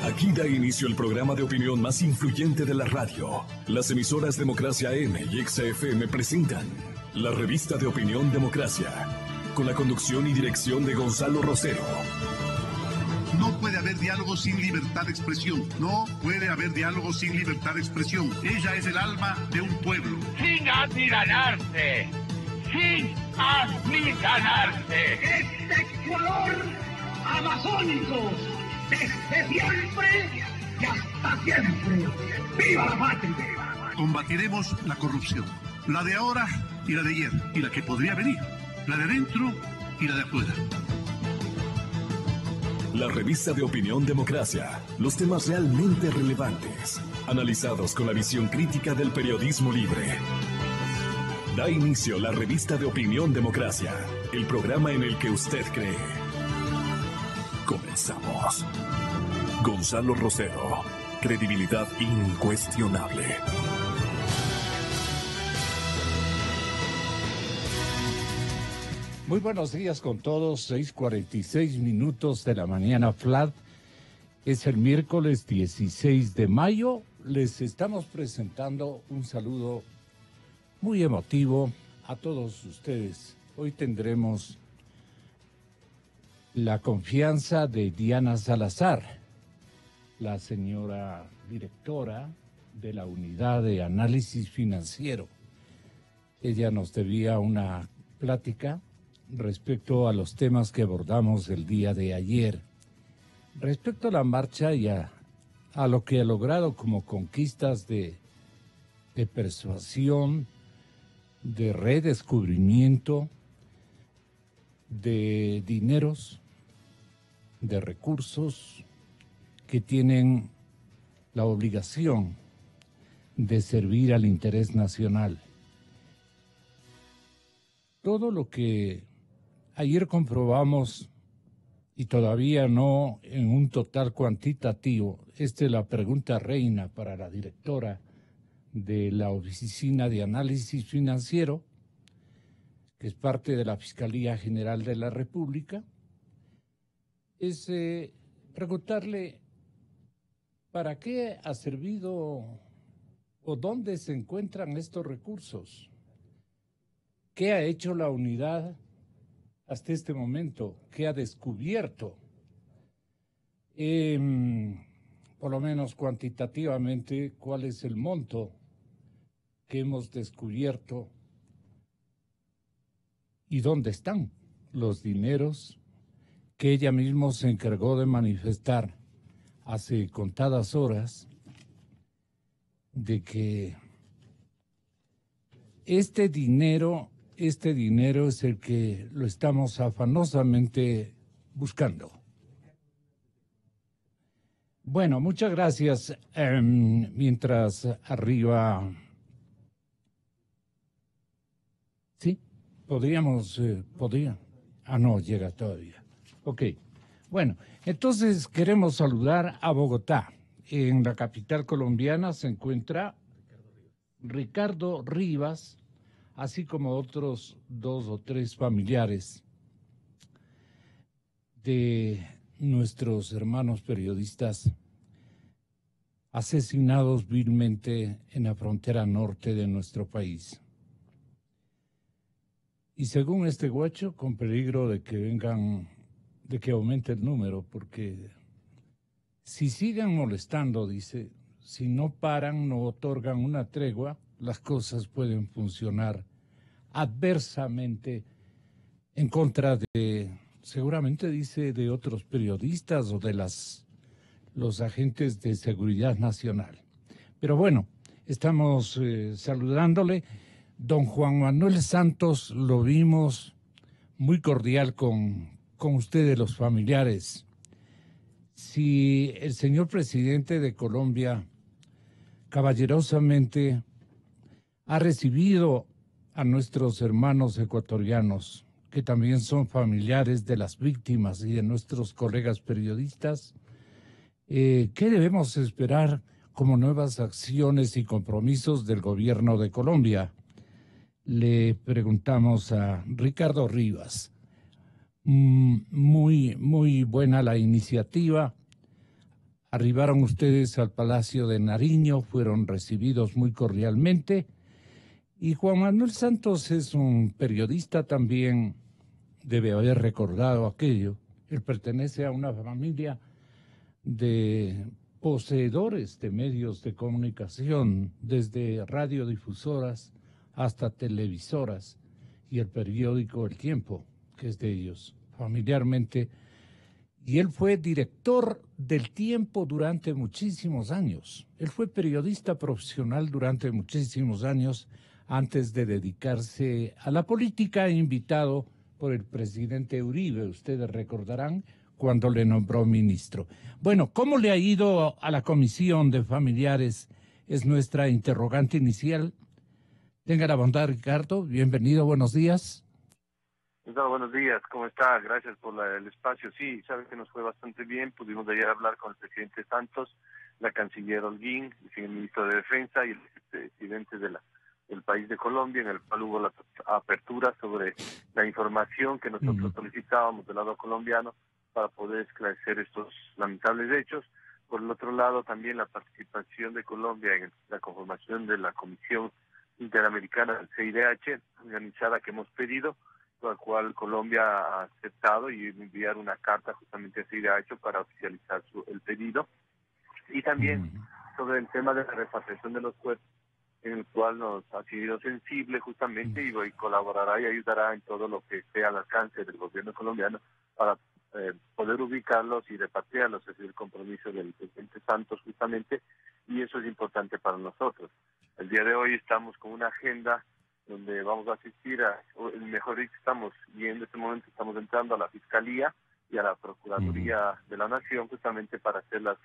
Aquí da inicio el programa de opinión más influyente de la radio. Las emisoras Democracia M y XFM presentan la revista de opinión Democracia, con la conducción y dirección de Gonzalo Rosero. No puede haber diálogo sin libertad de expresión. No puede haber diálogo sin libertad de expresión. Ella es el alma de un pueblo. Sin amilanarse. Sin amilanarse. Este Ecuador amazónico, desde siempre y hasta siempre. ¡Viva la patria! Combatiremos la corrupción. La de ahora y la de ayer. Y la que podría venir. La de dentro y la de afuera. La revista de opinión Democracia. Los temas realmente relevantes, analizados con la visión crítica del periodismo libre. Da inicio la revista de opinión Democracia, el programa en el que usted cree. Comenzamos. Gonzalo Rosero, credibilidad incuestionable. Muy buenos días con todos, 6:46 minutos de la mañana flat. Es el miércoles 16 de mayo. Les estamos presentando un saludo muy emotivo a todos ustedes. Hoy tendremos la confianza de Diana Salazar, la señora directora de la Unidad de Análisis Financiero. Ella nos debía una plática respecto a los temas que abordamos el día de ayer. Respecto a la marcha y a lo que ha logrado como conquistas de persuasión, de redescubrimiento, de dineros, de recursos que tienen la obligación de servir al interés nacional. Todo lo que ayer comprobamos, y todavía no en un total cuantitativo, esta es la pregunta reina para la directora de la Oficina de Análisis Financiero, que es parte de la Fiscalía General de la República, es preguntarle para qué ha servido o dónde se encuentran estos recursos. ¿Qué ha hecho la unidad hasta este momento? ¿Qué ha descubierto? Por lo menos cuantitativamente, ¿cuál es el monto que hemos descubierto? ¿Y dónde están los dineros que ella misma se encargó de manifestar hace contadas horas de que este dinero es el que lo estamos afanosamente buscando? Bueno, muchas gracias. Mientras arriba... ¿Sí? Podría. No, llega todavía. Ok. Bueno, entonces queremos saludar a Bogotá. En la capital colombiana se encuentra Ricardo Rivas, así como otros 2 o 3 familiares de nuestros hermanos periodistas asesinados vilmente en la frontera norte de nuestro país. Y según este guacho, con peligro de que aumente el número, porque si siguen molestando, dice, si no paran, no otorgan una tregua, las cosas pueden funcionar adversamente en contra de, seguramente dice, de otros periodistas o de los agentes de seguridad nacional. Pero bueno, estamos saludándole. Don Juan Manuel Santos, lo vimos muy cordial con ustedes, los familiares. Si el señor presidente de Colombia caballerosamente ha recibido a nuestros hermanos ecuatorianos, que también son familiares de las víctimas y de nuestros colegas periodistas, ¿qué debemos esperar como nuevas acciones y compromisos del gobierno de Colombia? Le preguntamos a Ricardo Rivas. Muy buena la iniciativa. Arribaron ustedes al Palacio de Nariño, fueron recibidos muy cordialmente. Y Juan Manuel Santos es un periodista también, debe haber recordado aquello. Él pertenece a una familia de poseedores de medios de comunicación, desde radiodifusoras hasta televisoras, y el periódico El Tiempo, que es de ellos, familiarmente. Y él fue director del Tiempo durante muchísimos años. Él fue periodista profesional durante muchísimos años antes de dedicarse a la política, invitado por el presidente Uribe, ustedes recordarán, cuando le nombró ministro. Bueno, ¿cómo le ha ido a la Comisión de Familiares? Es nuestra interrogante inicial. Tenga la bondad, Ricardo. Bienvenido, buenos días. Buenos días, ¿cómo está? Gracias por el espacio. Sí, sabe que nos fue bastante bien. Pudimos ayer hablar con el presidente Santos, la canciller Holguín, el ministro de Defensa y el presidente del país de Colombia, en el cual hubo la apertura sobre la información que nosotros solicitábamos del lado colombiano para poder esclarecer estos lamentables hechos. Por el otro lado, también la participación de Colombia en la conformación de la Comisión Interamericana del CIDH, organizada que hemos pedido, la cual Colombia ha aceptado y enviar una carta justamente a CIDH para oficializar el pedido. Y también sobre el tema de la repatriación de los cuerpos, en el cual nos ha sido sensible justamente y colaborará y ayudará en todo lo que sea al alcance del gobierno colombiano para poder ubicarlos y repatriarlos. Es el compromiso del presidente Santos justamente, y eso es importante para nosotros. El día de hoy estamos con una agenda donde vamos a asistir mejor dicho, y en este momento estamos entrando a la Fiscalía y a la Procuraduría de la Nación justamente para hacer los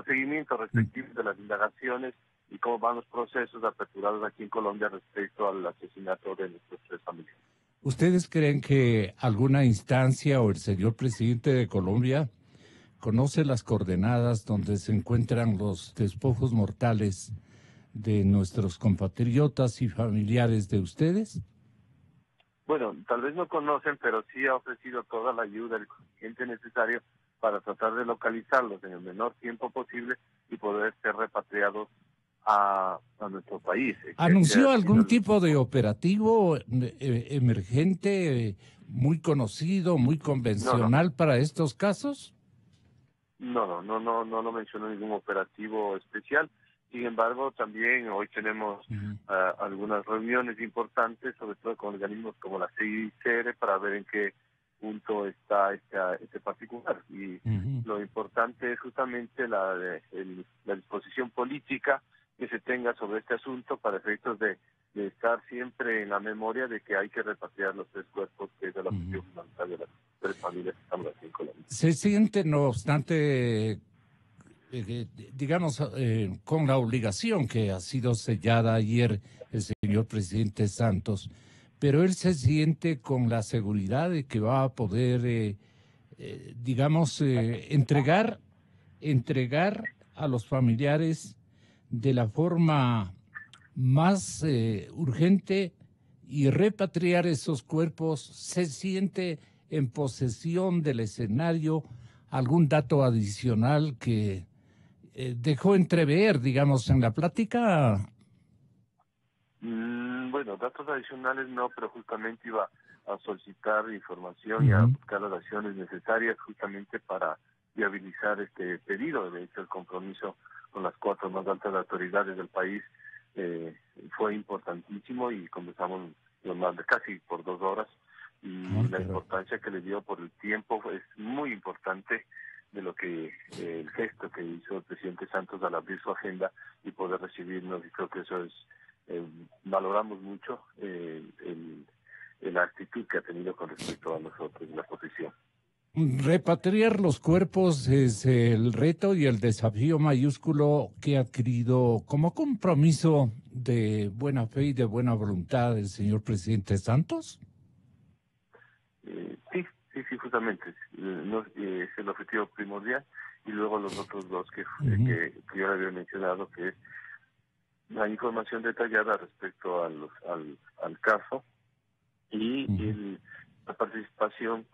seguimientos respectivos de las indagaciones y cómo van los procesos aperturados aquí en Colombia respecto al asesinato de nuestros 3 familiares. ¿Ustedes creen que alguna instancia o el señor presidente de Colombia conoce las coordenadas donde se encuentran los despojos mortales de nuestros compatriotas y familiares de ustedes? Bueno, tal vez no conocen, pero sí ha ofrecido toda la ayuda, el contingente necesario para tratar de localizarlos en el menor tiempo posible y poder ser repatriados a nuestro país. ¿Anunció algún tipo de operativo emergente, muy conocido, muy convencional para estos casos? No lo mencionó ningún operativo especial. Sin embargo, también hoy tenemos algunas reuniones importantes, sobre todo con organismos como la CICR, para ver en qué punto está este particular. Y lo importante es justamente la disposición política que se tenga sobre este asunto para efectos de estar siempre en la memoria de que hay que repatriar los 3 cuerpos, que es de la cuestión fundamental de las 3 familias que estamos aquí en Colombia. ¿Se siente, no obstante, con la obligación que ha sido sellada ayer el señor presidente Santos, pero él se siente con la seguridad de que va a poder, entregar a los familiares de la forma más urgente y repatriar esos cuerpos? ¿Se siente en posesión del escenario? ¿Algún dato adicional que dejó entrever, digamos, en la plática? Bueno, datos adicionales no, pero justamente iba a solicitar información y a buscar las acciones necesarias justamente para viabilizar este pedido. De hecho, el compromiso con las 4 más altas autoridades del país fue importantísimo y conversamos casi por 2 horas, y la importancia que le dio por el tiempo es muy importante, de lo que el gesto que hizo el presidente Santos al abrir su agenda y poder recibirnos, y creo que eso es, valoramos mucho la actitud que ha tenido con respecto a nosotros, la posición. Repatriar los cuerpos es el reto y el desafío mayúsculo que ha adquirido como compromiso de buena fe y de buena voluntad el señor presidente Santos. Sí, justamente. Es el objetivo primordial, y luego los otros 2 que yo había mencionado, que es la información detallada respecto al caso y la participación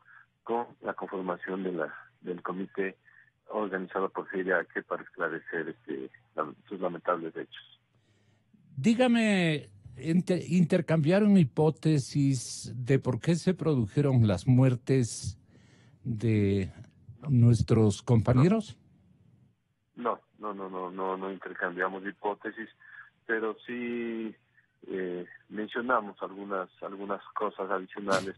con la conformación del comité organizado por CIDH para esclarecer sus lamentables hechos. Dígame, ¿intercambiaron hipótesis de por qué se produjeron las muertes de nuestros compañeros? No intercambiamos hipótesis, pero sí mencionamos algunas cosas adicionales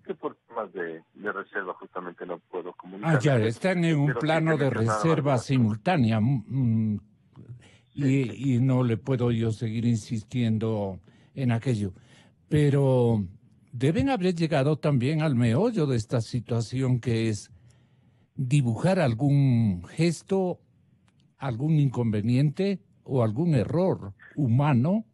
que por temas de reserva justamente no puedo comunicar. Ya, están en un plano de reserva simultánea y no le puedo yo seguir insistiendo en aquello. Pero deben haber llegado también al meollo de esta situación, que es dibujar algún gesto, algún inconveniente o algún error humano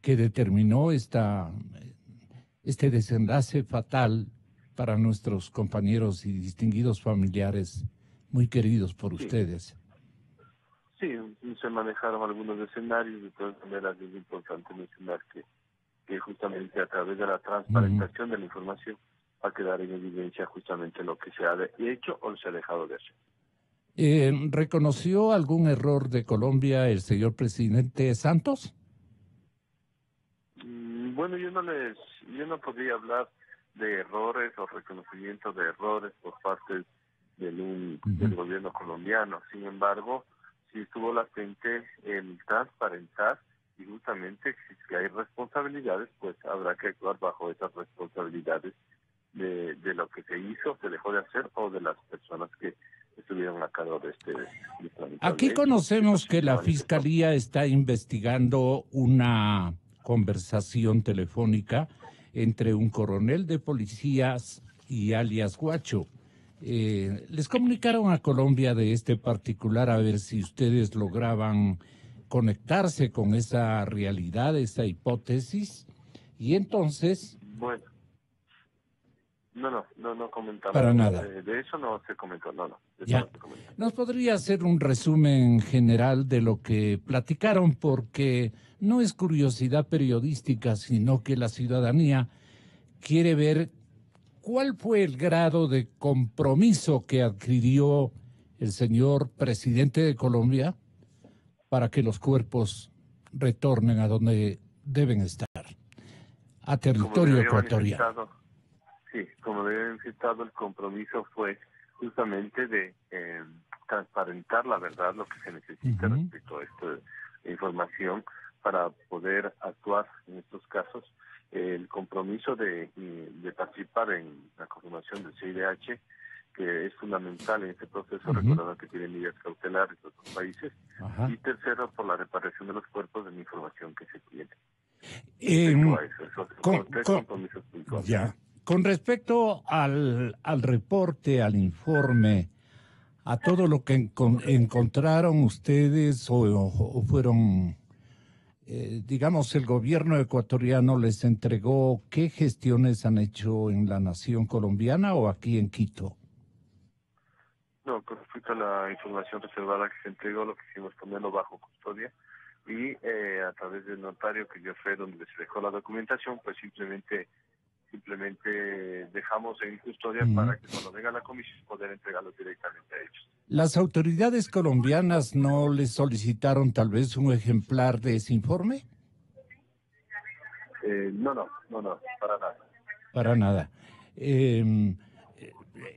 que determinó este desenlace fatal para nuestros compañeros y distinguidos familiares muy queridos por ustedes. Sí, se manejaron algunos escenarios. De todas maneras es importante mencionar que justamente a través de la transparentación de la información va a quedar en evidencia justamente lo que se ha hecho o se ha dejado de hacer. ¿Reconoció algún error de Colombia el señor presidente Santos? Bueno, yo no podría hablar de errores o reconocimiento de errores por parte del gobierno colombiano. Sin embargo, sí estuvo latente el transparentar, y justamente si hay responsabilidades, pues habrá que actuar bajo esas responsabilidades de lo que se hizo, se dejó de hacer, o de las personas que estuvieron a cargo de este Aquí conocemos que la Fiscalía está investigando una conversación telefónica entre un coronel de policías y alias Guacho. ¿Les comunicaron a Colombia de este particular, a ver si ustedes lograban conectarse con esa realidad, esa hipótesis? Y entonces... Bueno, no comentamos. Para nada. De eso no se comentó, Ya. ¿Nos podría hacer un resumen general de lo que platicaron? Porque no es curiosidad periodística, sino que la ciudadanía quiere ver cuál fue el grado de compromiso que adquirió el señor presidente de Colombia para que los cuerpos retornen a donde deben estar, a territorio ecuatoriano. Sí, como había manifestado, el compromiso fue justamente de transparentar la verdad, lo que se necesita respecto a esta información para poder actuar en estos casos. El compromiso de participar en la confirmación del CIDH, que es fundamental en este proceso, recordando que tiene medidas cautelares en otros países. Y tercero, por la reparación de los cuerpos de la información que se tiene. Tres compromisos puntuales. Ya. Con respecto al reporte, al informe, a todo lo que encontraron ustedes o fueron, digamos, el gobierno ecuatoriano les entregó, ¿qué gestiones han hecho en la nación colombiana o aquí en Quito? No, con respecto a la información reservada que se entregó, lo que hicimos ponerlo bajo custodia y a través del notario que yo fue donde se dejó la documentación, pues simplemente dejamos en custodia para que cuando venga la comisión poder entregarlo directamente a ellos. ¿Las autoridades colombianas no les solicitaron tal vez un ejemplar de ese informe? No, para nada. Para nada.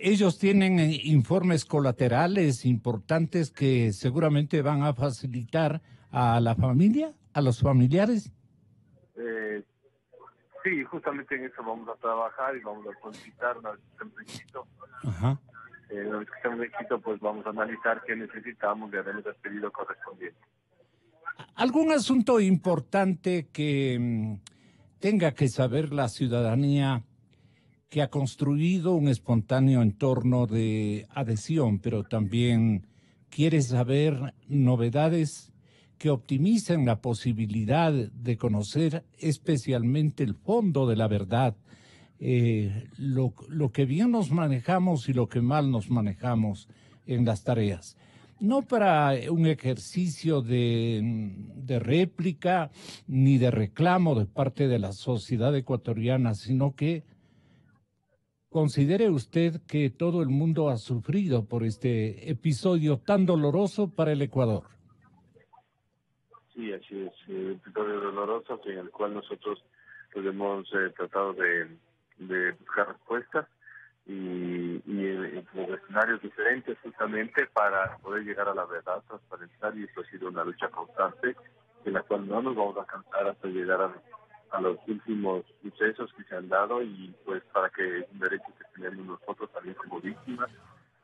Ellos tienen informes colaterales importantes que seguramente van a facilitar a la familia, a los familiares. Sí, justamente en eso vamos a trabajar y vamos a solicitar una vez que estemos en Quito. Una vez que estemos en Quito, pues vamos a analizar qué necesitamos y haremos el pedido correspondiente. ¿Algún asunto importante que tenga que saber la ciudadanía que ha construido un espontáneo entorno de adhesión, pero también quiere saber novedades que optimicen la posibilidad de conocer especialmente el fondo de la verdad, lo que bien nos manejamos y lo que mal nos manejamos en las tareas? No para un ejercicio de réplica ni de reclamo de parte de la sociedad ecuatoriana, sino que ¿considere usted que todo el mundo ha sufrido por este episodio tan doloroso para el Ecuador? Sí, así es, un episodio doloroso en el cual nosotros pues, hemos tratado de buscar respuestas y en escenarios diferentes justamente para poder llegar a la verdad, transparentar, y esto ha sido una lucha constante en la cual no nos vamos a cansar hasta llegar a los últimos sucesos que se han dado, y pues para que es un derecho que tenemos nosotros también como víctimas,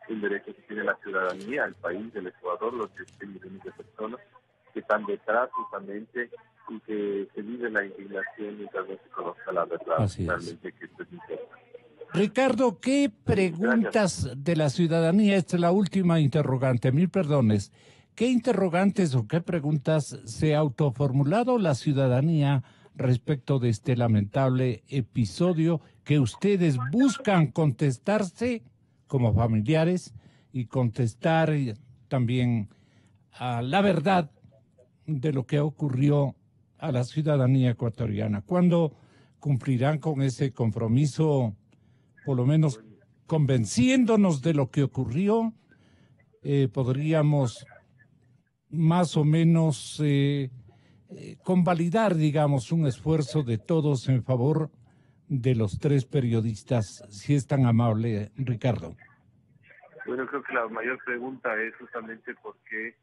un derecho que tiene la ciudadanía, el país, el Ecuador, los 16 millones de personas que están detrás justamente y que se vive la indignación mientras no se conozca la verdad. Así es. Realmente que esto es importante. Ricardo, ¿qué preguntas de la ciudadanía? Esta es la última interrogante, 1000 perdones. ¿Qué interrogantes o qué preguntas se ha autoformulado la ciudadanía respecto de este lamentable episodio que ustedes buscan contestarse como familiares y contestar también a la verdad de lo que ocurrió a la ciudadanía ecuatoriana? ¿Cuándo cumplirán con ese compromiso, por lo menos convenciéndonos de lo que ocurrió? Podríamos más o menos convalidar, digamos, un esfuerzo de todos en favor de los 3 periodistas, si es tan amable, Ricardo. Bueno, creo que la mayor pregunta es justamente por qué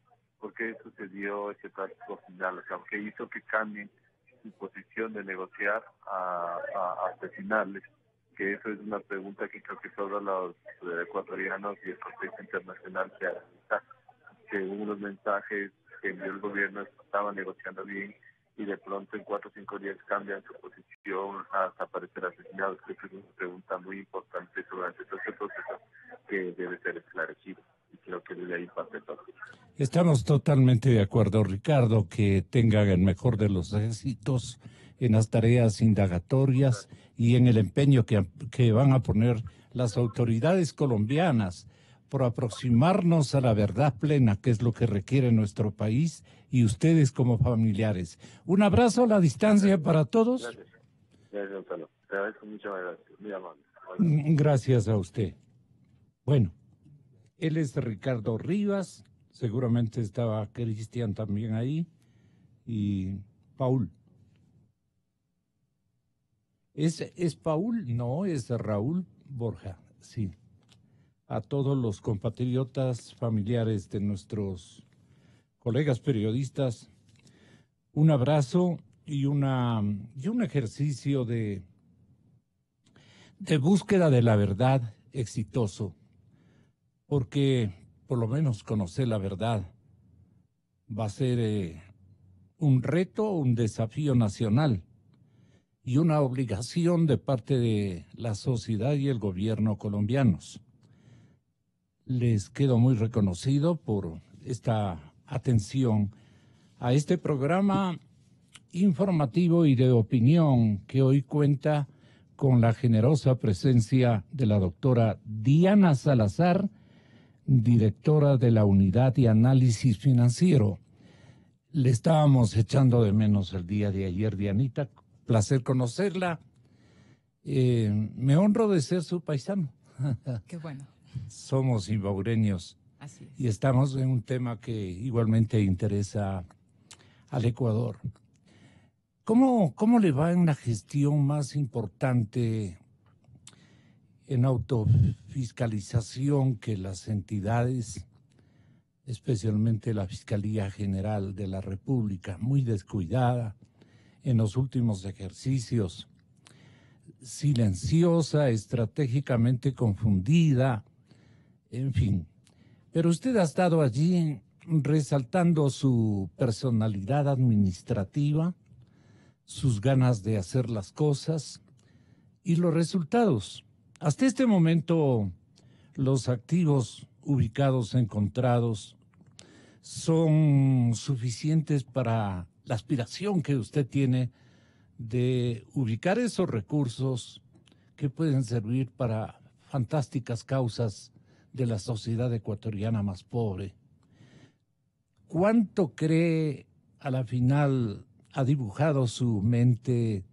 sucedió ese trágico final, o sea, qué hizo que cambien su posición de negociar a asesinarles, que eso es una pregunta que creo que todos los ecuatorianos y el contexto internacional se analiza, que unos mensajes que envió el gobierno estaban negociando bien y de pronto en 4 o 5 días cambian su posición hasta parecer asesinados. Creo que es una pregunta muy importante durante todo este proceso que debe ser esclarecido, y creo que de ahí parte todo. Estamos totalmente de acuerdo, Ricardo, que tengan el mejor de los éxitos en las tareas indagatorias y en el empeño que van a poner las autoridades colombianas por aproximarnos a la verdad plena, que es lo que requiere nuestro país, y ustedes como familiares. Un abrazo a la distancia para todos. Gracias. Gracias, Gonzalo. Te agradezco muchas gracias. Muy amable. Gracias a usted. Bueno, él es Ricardo Rivas, seguramente estaba Cristian también ahí, y Paul. ¿Es Paul? No, es Raúl Borja, sí. A todos los compatriotas familiares de nuestros colegas periodistas, un abrazo y un ejercicio de búsqueda de la verdad exitoso, porque por lo menos conocer la verdad va a ser un reto, un desafío nacional y una obligación de parte de la sociedad y el gobierno colombianos. Les quedo muy reconocido por esta atención a este programa informativo y de opinión que hoy cuenta con la generosa presencia de la doctora Diana Salazar, directora de la Unidad de Análisis Financiero. Le estábamos echando de menos el día de ayer, Dianita. Placer conocerla. Me honro de ser su paisano. Qué bueno. Somos ibaureños. Así es. Y estamos en un tema que igualmente interesa al Ecuador. ¿Cómo le va en la gestión más importante en autofiscalización que las entidades, especialmente la Fiscalía General de la República, muy descuidada en los últimos ejercicios, silenciosa, estratégicamente confundida, en fin? Pero usted ha estado allí resaltando su personalidad administrativa, sus ganas de hacer las cosas y los resultados. Hasta este momento, los activos ubicados, encontrados, son suficientes para la aspiración que usted tiene de ubicar esos recursos que pueden servir para fantásticas causas de la sociedad ecuatoriana más pobre. ¿Cuánto cree a la final ha dibujado su mente,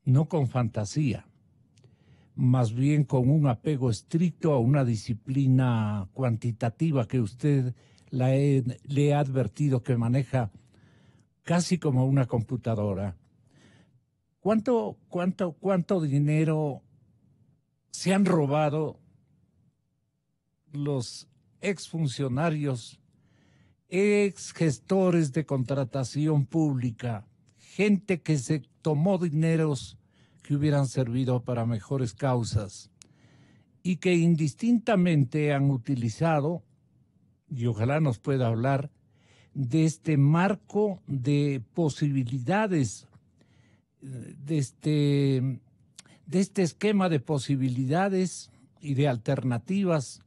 no con fantasía, más bien con un apego estricto a una disciplina cuantitativa que usted le ha advertido que maneja casi como una computadora. ¿Cuánto dinero se han robado los exfuncionarios, exgestores de contratación pública, gente que se tomó dineros que hubieran servido para mejores causas y que indistintamente han utilizado, y ojalá nos pueda hablar, de este marco de posibilidades, de este esquema de posibilidades y de alternativas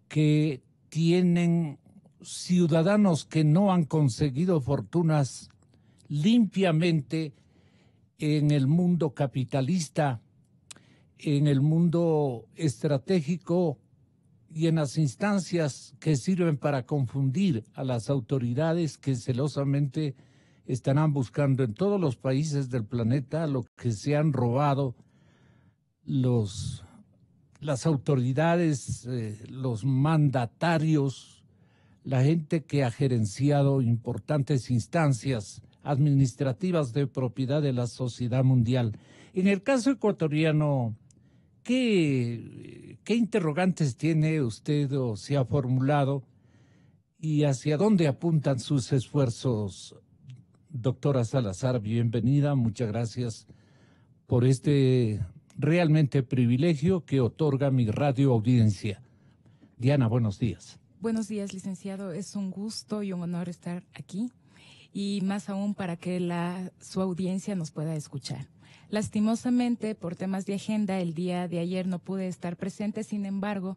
que tienen ciudadanos que no han conseguido fortunas limpiamente en el mundo capitalista, en el mundo estratégico y en las instancias que sirven para confundir a las autoridades que celosamente estarán buscando en todos los países del planeta lo que se han robado las autoridades, los mandatarios, la gente que ha gerenciado importantes instancias administrativas de propiedad de la sociedad mundial. En el caso ecuatoriano, ¿qué interrogantes tiene usted o se ha formulado y hacia dónde apuntan sus esfuerzos? Doctora Salazar, bienvenida, muchas gracias por este realmente privilegio que otorga mi radio audiencia. Diana, buenos días. Buenos días, licenciado. Es un gusto y un honor estar aquí, y más aún para que su audiencia nos pueda escuchar. Lastimosamente, por temas de agenda, el día de ayer no pude estar presente, sin embargo,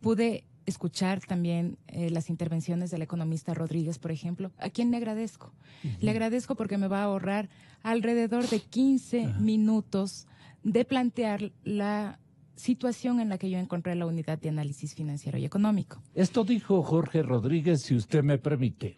pude escuchar también las intervenciones del economista Rodríguez, por ejemplo, a quien le agradezco. Le agradezco porque me va a ahorrar alrededor de 15 minutos de plantear la situación en la que yo encontré la unidad de análisis financiero y económico. Esto dijo Jorge Rodríguez, si usted me permite.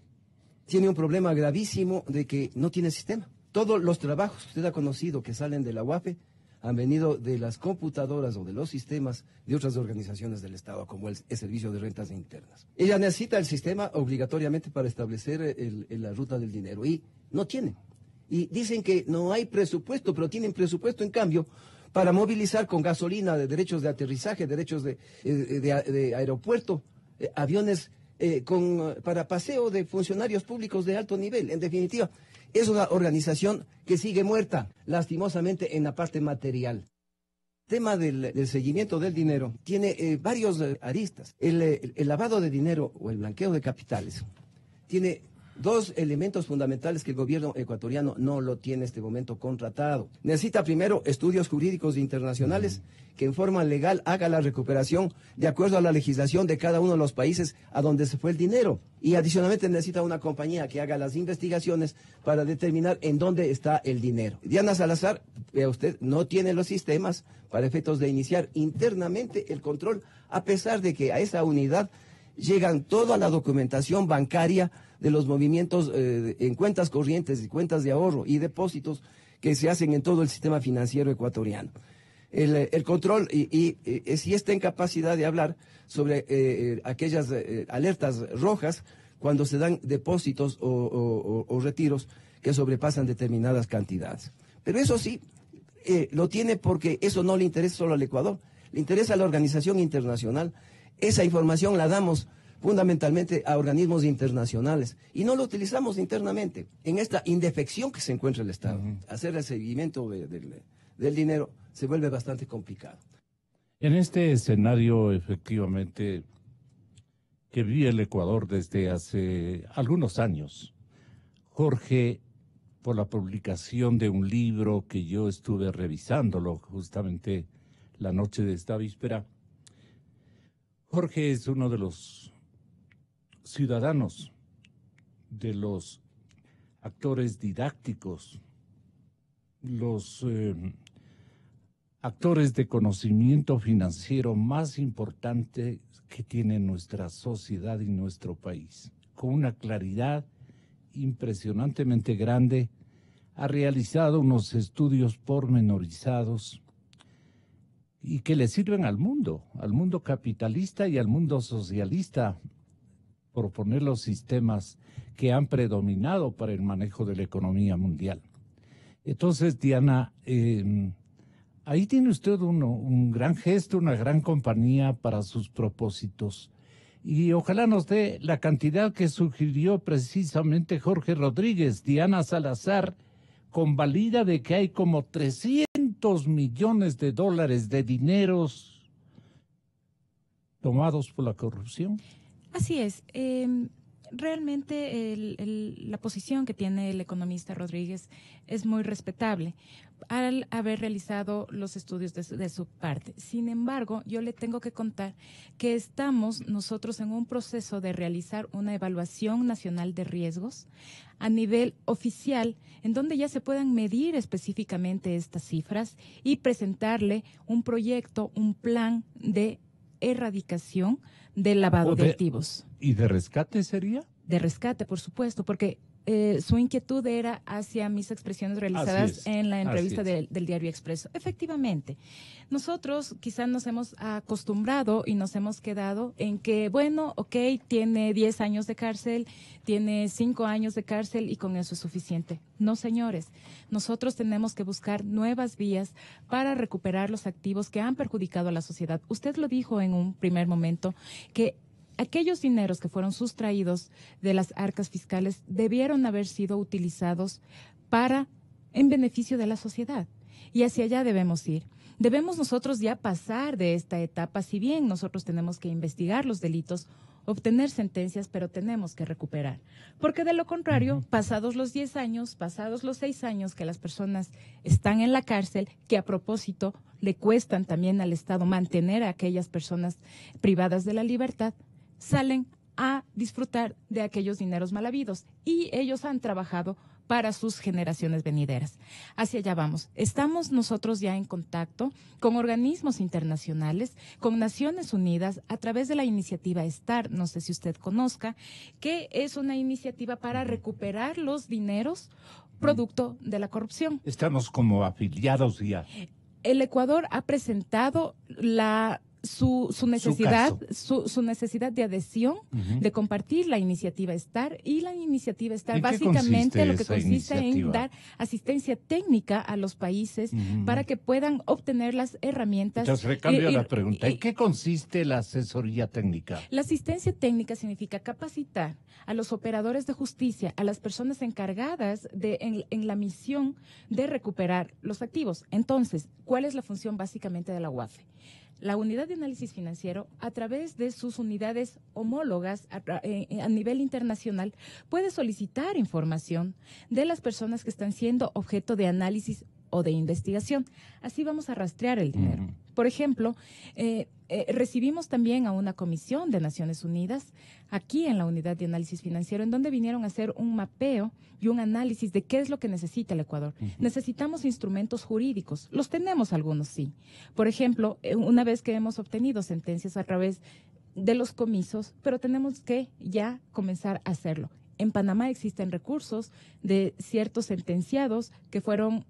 Tiene un problema gravísimo de que no tiene sistema. Todos los trabajos que usted ha conocido que salen de la UAFE han venido de las computadoras o de los sistemas de otras organizaciones del Estado, como el Servicio de Rentas Internas. Ella necesita el sistema obligatoriamente para establecer la ruta del dinero, y no tienen. Y dicen que no hay presupuesto, pero tienen presupuesto, en cambio, para movilizar con gasolina, de derechos de aterrizaje, derechos de aeropuerto, aviones para paseo de funcionarios públicos de alto nivel. En definitiva, es una organización que sigue muerta, lastimosamente, en la parte material. El tema del seguimiento del dinero tiene varios aristas. El lavado de dinero o el blanqueo de capitales tiene dos elementos fundamentales que el gobierno ecuatoriano no lo tiene en este momento contratado. Necesita primero estudios jurídicos internacionales que en forma legal haga la recuperación de acuerdo a la legislación de cada uno de los países a donde se fue el dinero. Y adicionalmente necesita una compañía que haga las investigaciones para determinar en dónde está el dinero. Diana Salazar, vea usted, no tiene los sistemas para efectos de iniciar internamente el control, a pesar de que a esa unidad llegan toda la documentación bancaria de los movimientos en cuentas corrientes y cuentas de ahorro y depósitos que se hacen en todo el sistema financiero ecuatoriano. El control y si está en capacidad de hablar sobre aquellas alertas rojas cuando se dan depósitos o retiros que sobrepasan determinadas cantidades. Pero eso sí, lo tiene porque eso no le interesa solo al Ecuador, le interesa a la organización internacional. Esa información la damos fundamentalmente a organismos internacionales y no lo utilizamos internamente. En esta indefección que se encuentra el Estado, hacer el seguimiento del dinero se vuelve bastante complicado. En este escenario, efectivamente, que vive el Ecuador desde hace algunos años, Jorge, por la publicación de un libro que yo estuve revisándolo justamente la noche de esta víspera, Jorge es uno de los ciudadanos, de los actores didácticos, los actores de conocimiento financiero más importantes que tiene nuestra sociedad y nuestro país. Con una claridad impresionantemente grande, ha realizado unos estudios pormenorizados y que le sirven al mundo capitalista y al mundo socialista, por poner los sistemas que han predominado para el manejo de la economía mundial. Entonces, Diana, ahí tiene usted un gran gesto, una gran compañía para sus propósitos. Y ojalá nos dé la cantidad que sugirió precisamente Jorge Rodríguez. Diana Salazar convalida de que hay como 300 millones de dólares de dineros tomados por la corrupción. Así es. Realmente la posición que tiene el economista Rodríguez es muy respetable al haber realizado los estudios de su parte. Sin embargo, yo le tengo que contar que estamos nosotros en un proceso de realizar una evaluación nacional de riesgos a nivel oficial, en donde ya se puedan medir específicamente estas cifras y presentarle un proyecto, un plan de erradicación del lavado de activos. ¿Y de rescate sería? De rescate, por supuesto, porque su inquietud era hacia mis expresiones realizadas en la entrevista del Diario Expreso. Efectivamente, nosotros quizás nos hemos acostumbrado y nos hemos quedado en que, bueno, ok, tiene 10 años de cárcel, tiene 5 años de cárcel y con eso es suficiente. No, señores, nosotros tenemos que buscar nuevas vías para recuperar los activos que han perjudicado a la sociedad. Usted lo dijo en un primer momento, que aquellos dineros que fueron sustraídos de las arcas fiscales debieron haber sido utilizados en beneficio de la sociedad. Y hacia allá debemos ir. Debemos nosotros ya pasar de esta etapa, si bien nosotros tenemos que investigar los delitos, obtener sentencias, pero tenemos que recuperar. Porque de lo contrario, pasados los 10 años, pasados los 6 años que las personas están en la cárcel, que a propósito le cuestan también al Estado mantener a aquellas personas privadas de la libertad, salen a disfrutar de aquellos dineros mal habidos y ellos han trabajado para sus generaciones venideras. Hacia allá vamos. Estamos nosotros ya en contacto con organismos internacionales, con Naciones Unidas, a través de la iniciativa STAR, no sé si usted conozca, que es una iniciativa para recuperar los dineros producto de la corrupción. Estamos como afiliados ya. El Ecuador ha presentado su necesidad de adhesión, de compartir la iniciativa STAR, y la iniciativa STAR básicamente lo que consiste en dar asistencia técnica a los países para que puedan obtener las herramientas. Entonces recambio la pregunta, ¿en qué consiste la asesoría técnica? La asistencia técnica significa capacitar a los operadores de justicia, a las personas encargadas en la misión de recuperar los activos. Entonces, ¿cuál es la función básicamente de la UAFE? La unidad de análisis financiero, a través de sus unidades homólogas a nivel internacional, puede solicitar información de las personas que están siendo objeto de análisis o de investigación. Así vamos a rastrear el dinero. Por ejemplo, recibimos también a una comisión de Naciones Unidas aquí en la unidad de análisis financiero, en donde vinieron a hacer un mapeo y un análisis de qué es lo que necesita el Ecuador. Necesitamos instrumentos jurídicos. Los tenemos algunos, sí. Por ejemplo, una vez que hemos obtenido sentencias a través de los comisos, pero tenemos que ya comenzar a hacerlo. En Panamá existen recursos de ciertos sentenciados que fueron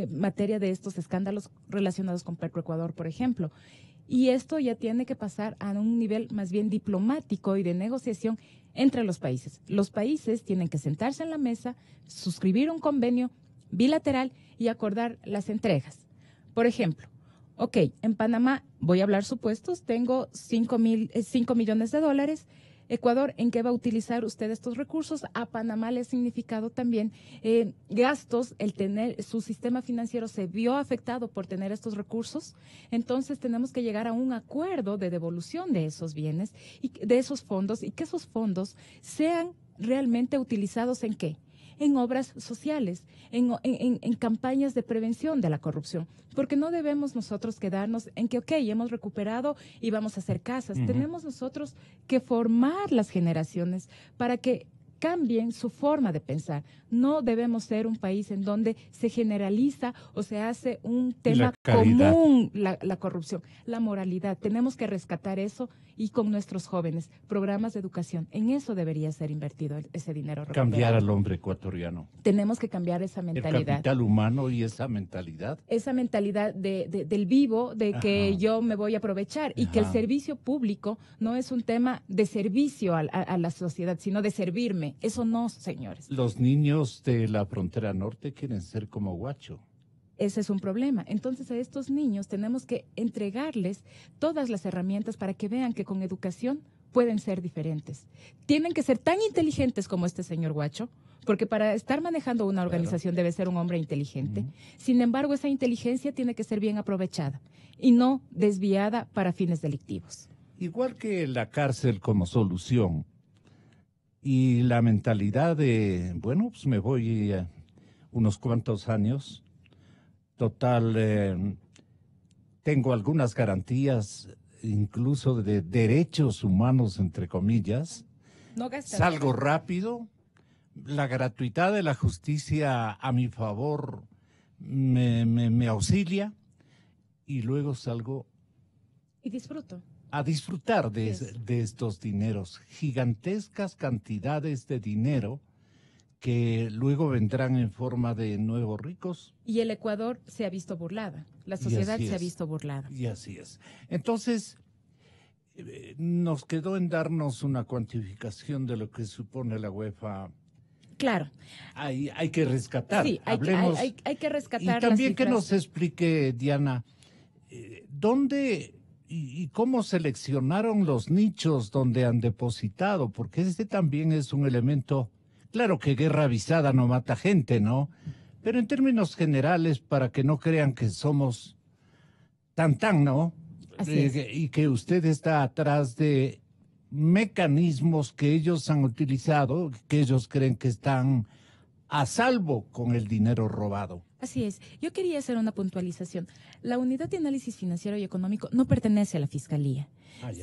materia de estos escándalos relacionados con Petroecuador, por ejemplo. Y esto ya tiene que pasar a un nivel más bien diplomático y de negociación entre los países. Los países tienen que sentarse en la mesa, suscribir un convenio bilateral y acordar las entregas. Por ejemplo, ok, en Panamá, voy a hablar supuestos, tengo 5 millones de dólares. Ecuador, ¿en qué va a utilizar usted estos recursos? A Panamá le ha significado también gastos, el tener, su sistema financiero se vio afectado por tener estos recursos, entonces tenemos que llegar a un acuerdo de devolución de esos bienes y de esos fondos, y que esos fondos sean realmente utilizados ¿en qué? En obras sociales, en campañas de prevención de la corrupción, porque no debemos nosotros quedarnos en que, ok, hemos recuperado y vamos a hacer casas. Tenemos nosotros que formar las generaciones para que cambien su forma de pensar. No debemos ser un país en donde se generaliza o se hace un tema común la corrupción, la moralidad. Tenemos que rescatar eso y con nuestros jóvenes, programas de educación. En eso debería ser invertido ese dinero. Cambiar al hombre ecuatoriano. Tenemos que cambiar esa mentalidad. El capital humano y esa mentalidad. Esa mentalidad del vivo, de que yo me voy a aprovechar y que el servicio público no es un tema de servicio a la sociedad, sino de servirme. Eso no, señores. Los niños de la frontera norte quieren ser como Guacho. Ese es un problema. Entonces a estos niños tenemos que entregarles todas las herramientas para que vean que con educación pueden ser diferentes. Tienen que ser tan inteligentes como este señor Guacho, porque para estar manejando una organización debe ser un hombre inteligente. Sin embargo, esa inteligencia tiene que ser bien aprovechada y no desviada para fines delictivos. Igual que la cárcel como solución y la mentalidad de, bueno, pues me voy unos cuantos años. Total, tengo algunas garantías, incluso de derechos humanos, entre comillas. No gastas. Salgo rápido, la gratuidad de la justicia a mi favor me auxilia y luego salgo y disfruto. A disfrutar de estos dineros, gigantescas cantidades de dinero que luego vendrán en forma de nuevos ricos. Y el Ecuador se ha visto burlada, la sociedad se ha visto burlada. Y así es. Entonces, nos quedó en darnos una cuantificación de lo que supone la UEFA. Claro. Hay que rescatar. Sí, hay que rescatar. Y también que nos explique, Diana, dónde y cómo seleccionaron los nichos donde han depositado, porque este también es un elemento. Claro que guerra avisada no mata gente, ¿no? Pero en términos generales, para que no crean que somos tan, ¿no? Así es. Y que usted está atrás de mecanismos que ellos han utilizado, que ellos creen que están a salvo con el dinero robado. Así es. Yo quería hacer una puntualización. La Unidad de Análisis Financiero y Económico no pertenece a la Fiscalía,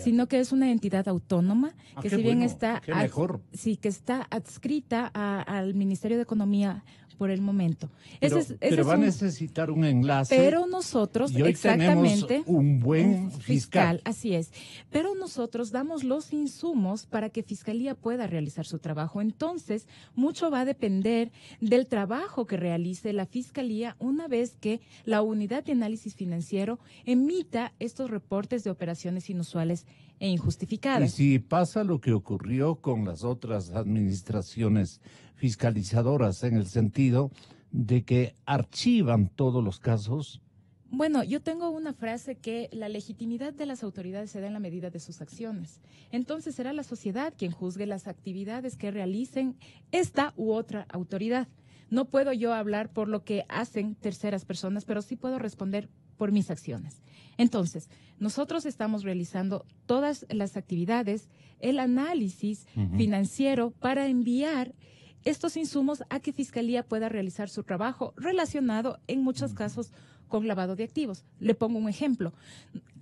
sino que es una entidad autónoma que si bien está, que está adscrita al Ministerio de Economía por el momento. Pero va a necesitar un enlace. Pero nosotros, y hoy exactamente, tenemos un buen fiscal. Así es. Pero nosotros damos los insumos para que Fiscalía pueda realizar su trabajo. Entonces, mucho va a depender del trabajo que realice la Fiscalía una vez que la Unidad de Análisis Financiero emita estos reportes de operaciones inusuales e injustificadas. Y si pasa lo que ocurrió con las otras administraciones fiscalizadoras, en el sentido de que archivan todos los casos. Bueno, yo tengo una frase que la legitimidad de las autoridades se da en la medida de sus acciones. Entonces será la sociedad quien juzgue las actividades que realicen esta u otra autoridad. No puedo yo hablar por lo que hacen terceras personas, pero sí puedo responder por mis acciones. Entonces, nosotros estamos realizando todas las actividades, el análisis financiero para enviar estos insumos a que Fiscalía pueda realizar su trabajo relacionado en muchos casos con lavado de activos. Le pongo un ejemplo.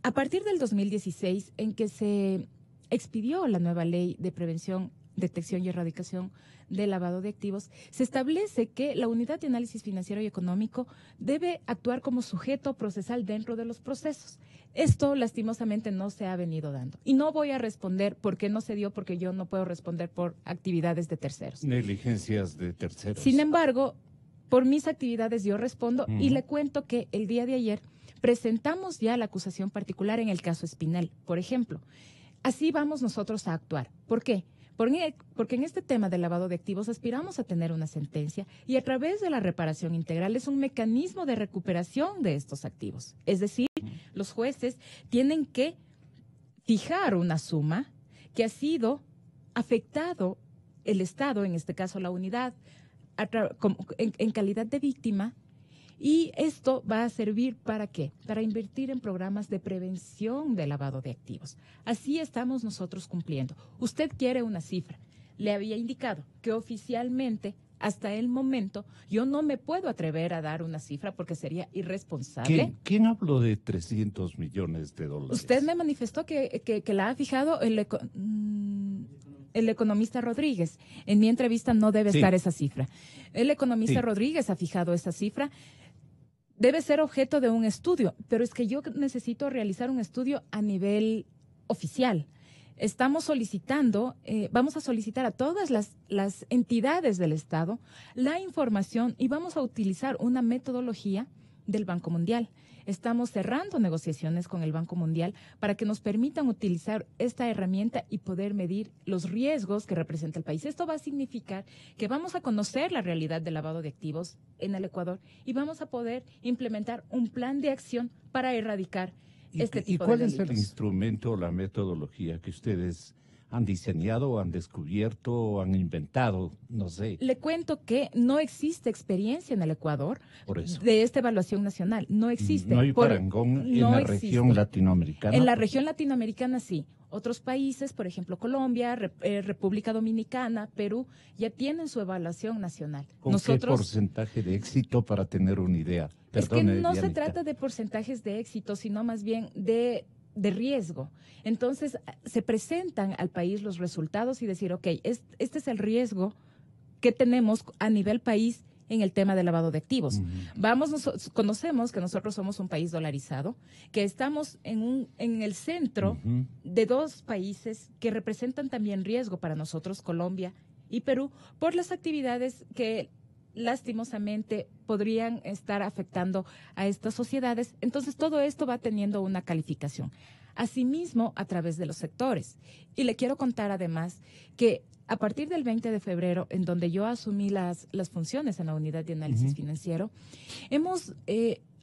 A partir del 2016, en que se expidió la nueva ley de prevención, detección y erradicación del lavado de activos, se establece que la Unidad de Análisis Financiero y Económico debe actuar como sujeto procesal dentro de los procesos. Esto lastimosamente no se ha venido dando. Y no voy a responder por qué no se dio, porque yo no puedo responder por actividades de terceros. Negligencias de terceros. Sin embargo, por mis actividades yo respondo y le cuento que el día de ayer presentamos ya la acusación particular en el caso Espinel, por ejemplo. Así vamos nosotros a actuar. ¿Por qué? Porque en este tema del lavado de activos aspiramos a tener una sentencia y a través de la reparación integral es un mecanismo de recuperación de estos activos. Es decir, los jueces tienen que fijar una suma que ha sido afectado el Estado, en este caso la unidad, en calidad de víctima. Y esto va a servir ¿para qué? Para invertir en programas de prevención de lavado de activos. Así estamos nosotros cumpliendo. Usted quiere una cifra. Le había indicado que oficialmente, hasta el momento, yo no me puedo atrever a dar una cifra porque sería irresponsable. ¿Quién habló de 300 millones de dólares? Usted me manifestó que la ha fijado el economista Rodríguez. En mi entrevista no debe estar esa cifra. El economista Rodríguez ha fijado esa cifra. Debe ser objeto de un estudio, pero es que yo necesito realizar un estudio a nivel oficial. estamos solicitando, vamos a solicitar a todas las entidades del Estado la información y vamos a utilizar una metodología del Banco Mundial. Estamos cerrando negociaciones con el Banco Mundial para que nos permitan utilizar esta herramienta y poder medir los riesgos que representa el país. Esto va a significar que vamos a conocer la realidad del lavado de activos en el Ecuador y vamos a poder implementar un plan de acción para erradicar este tipo de delitos. ¿Y cuál es el instrumento o la metodología que ustedes han diseñado, han descubierto, han inventado? No sé. Le cuento que no existe experiencia en el Ecuador de esta evaluación nacional. No existe. No hay parangón en la región latinoamericana. En la región latinoamericana sí. Otros países, por ejemplo Colombia, República Dominicana, Perú, ya tienen su evaluación nacional. ¿Con qué porcentaje de éxito para tener una idea? Perdone, es que no se trata de porcentajes de éxito, sino más bien de riesgo. Entonces, se presentan al país los resultados y decir, ok, este es el riesgo que tenemos a nivel país en el tema del lavado de activos. Conocemos que nosotros somos un país dolarizado, que estamos en el centro de dos países que representan también riesgo para nosotros, Colombia y Perú, por las actividades que lastimosamente podrían estar afectando a estas sociedades. Entonces, todo esto va teniendo una calificación. Asimismo, a través de los sectores. Y le quiero contar además que a partir del 20 de febrero, en donde yo asumí las funciones en la unidad de análisis financiero, hemos